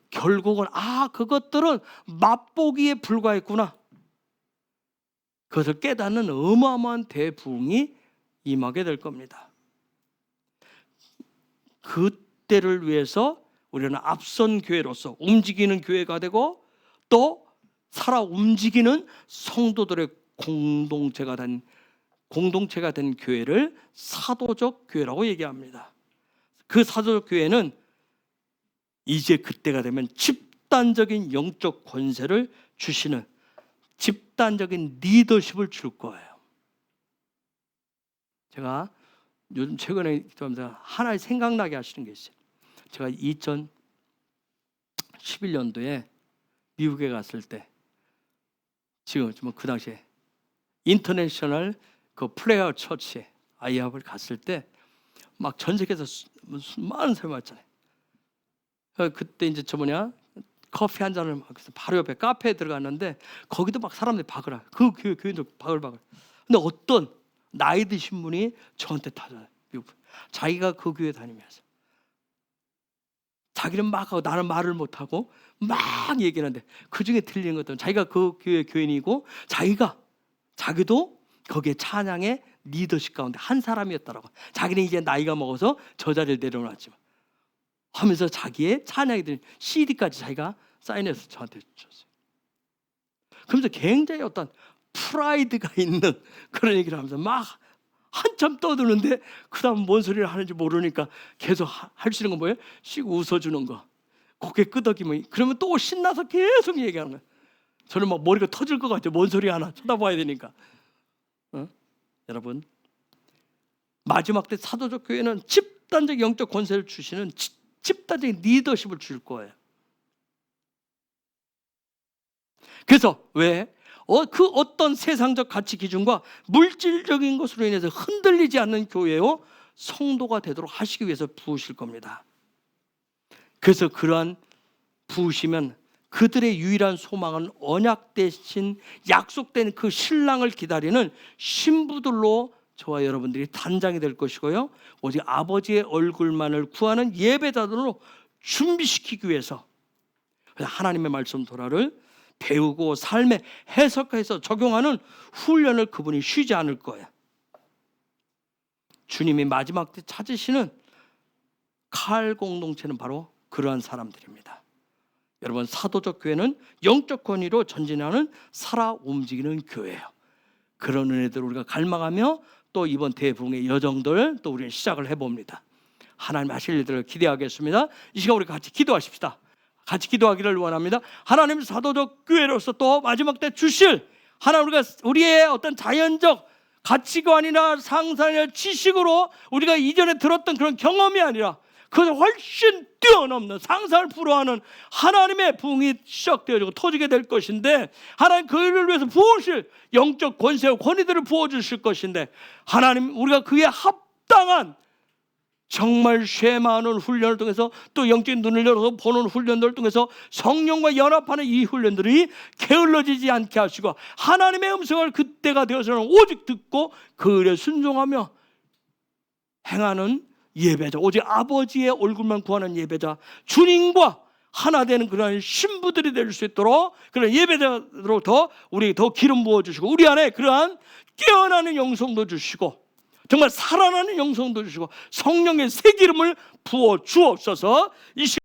결국은 그것들은 맛보기에 불과했구나, 그것을 깨닫는 어마어마한 대부흥이 임하게 될 겁니다. 그때를 위해서 우리는 앞선 교회로서 움직이는 교회가 되고, 또 살아 움직이는 성도들의 공동체가 된 교회를 사도적 교회라고 얘기합니다. 그 사도적 교회는 이제 그때가 되면 집단적인 영적 권세를 주시는, 집단적인 리더십을 줄 거예요. 제가 요즘 최근에 하나의 생각나게 하시는 게 있어요. 제가 2011년도에 미국에 갔을 때, 지금 그 당시에 인터내셔널 그 플레이어 처치에 아이합을 갔을 때 막 전 세계에서 많은 사람이 왔잖아요. 그때 이제 커피 한 잔을 마셔서 바로 옆에 카페에 들어갔는데, 거기도 막 사람들이 바글해요. 그 교인들 바글바글. 근데 어떤 나이 드신 분이 저한테 타잖아요. 자기가 그 교회 다니면서 자기는 막 하고 나는 말을 못하고 막 얘기하는데, 그 중에 들리는 것들은 자기가 그 교회 교인이고 자기도 거기에 찬양의 리더십 가운데 한 사람이었다라고. 자기는 이제 나이가 먹어서 저 자리를 내려놨지만 하면서 자기의 찬양이 들린 CD까지 자기가 사인해서 저한테 줬어요. 그러면서 굉장히 어떤 프라이드가 있는 그런 얘기를 하면서 막 한참 떠드는데, 그 다음 뭔 소리를 하는지 모르니까 계속 할 수 있는 건 뭐예요? 씩 웃어주는 거, 고개 끄덕이면, 그러면 또 신나서 계속 얘기하는 거예요. 저는 막 머리가 터질 것 같아요. 뭔 소리 하나 쳐다봐야 되니까. 여러분, 마지막 때 사도적 교회는 집단적 영적 권세를 주시는 집단적인 리더십을 줄 거예요. 그래서 그 어떤 세상적 가치 기준과 물질적인 것으로 인해서 흔들리지 않는 교회요 성도가 되도록 하시기 위해서 부으실 겁니다. 그래서 그러한 부으시면 그들의 유일한 소망은 언약 대신 약속된 그 신랑을 기다리는 신부들로 저와 여러분들이 단장이 될 것이고요. 오직 아버지의 얼굴만을 구하는 예배자들로 준비시키기 위해서 하나님의 말씀 토라를 배우고 삶에 해석해서 적용하는 훈련을 그분이 쉬지 않을 거예요. 주님이 마지막 때 찾으시는 칼 공동체는 바로 그러한 사람들입니다. 여러분, 사도적 교회는 영적 권위로 전진하는 살아 움직이는 교회예요. 그런 은혜들을 우리가 갈망하며 또 이번 대부흥의 여정들 또 우리는 시작을 해봅니다. 하나님 하실 일들을 기대하겠습니다. 이 시간 우리 같이 기도하십시다. 같이 기도하기를 원합니다. 하나님, 사도적 교회로서 또 마지막 때 주실 하나님, 우리의 어떤 자연적 가치관이나 상상이나 지식으로 우리가 이전에 들었던 그런 경험이 아니라 그것을 훨씬 뛰어넘는 상상을 불허하는 하나님의 부흥이 시작되어지고 터지게 될 것인데, 하나님 그를 위해서 부으실 영적 권세와 권위들을 부어주실 것인데, 하나님 우리가 그에 합당한 정말 쉐마하는 훈련을 통해서 또 영적인 눈을 열어서 보는 훈련들을 통해서 성령과 연합하는 이 훈련들이 게을러지지 않게 하시고, 하나님의 음성을 그때가 되어서는 오직 듣고 그에 순종하며 행하는 예배자, 오직 아버지의 얼굴만 구하는 예배자, 주님과 하나 되는 그런 신부들이 될 수 있도록 그런 예배자로 우리 더 기름 부어주시고, 우리 안에 그러한 깨어나는 영성도 주시고 정말 살아나는 영성도 주시고 성령의 새 기름을 부어 주옵소서. 이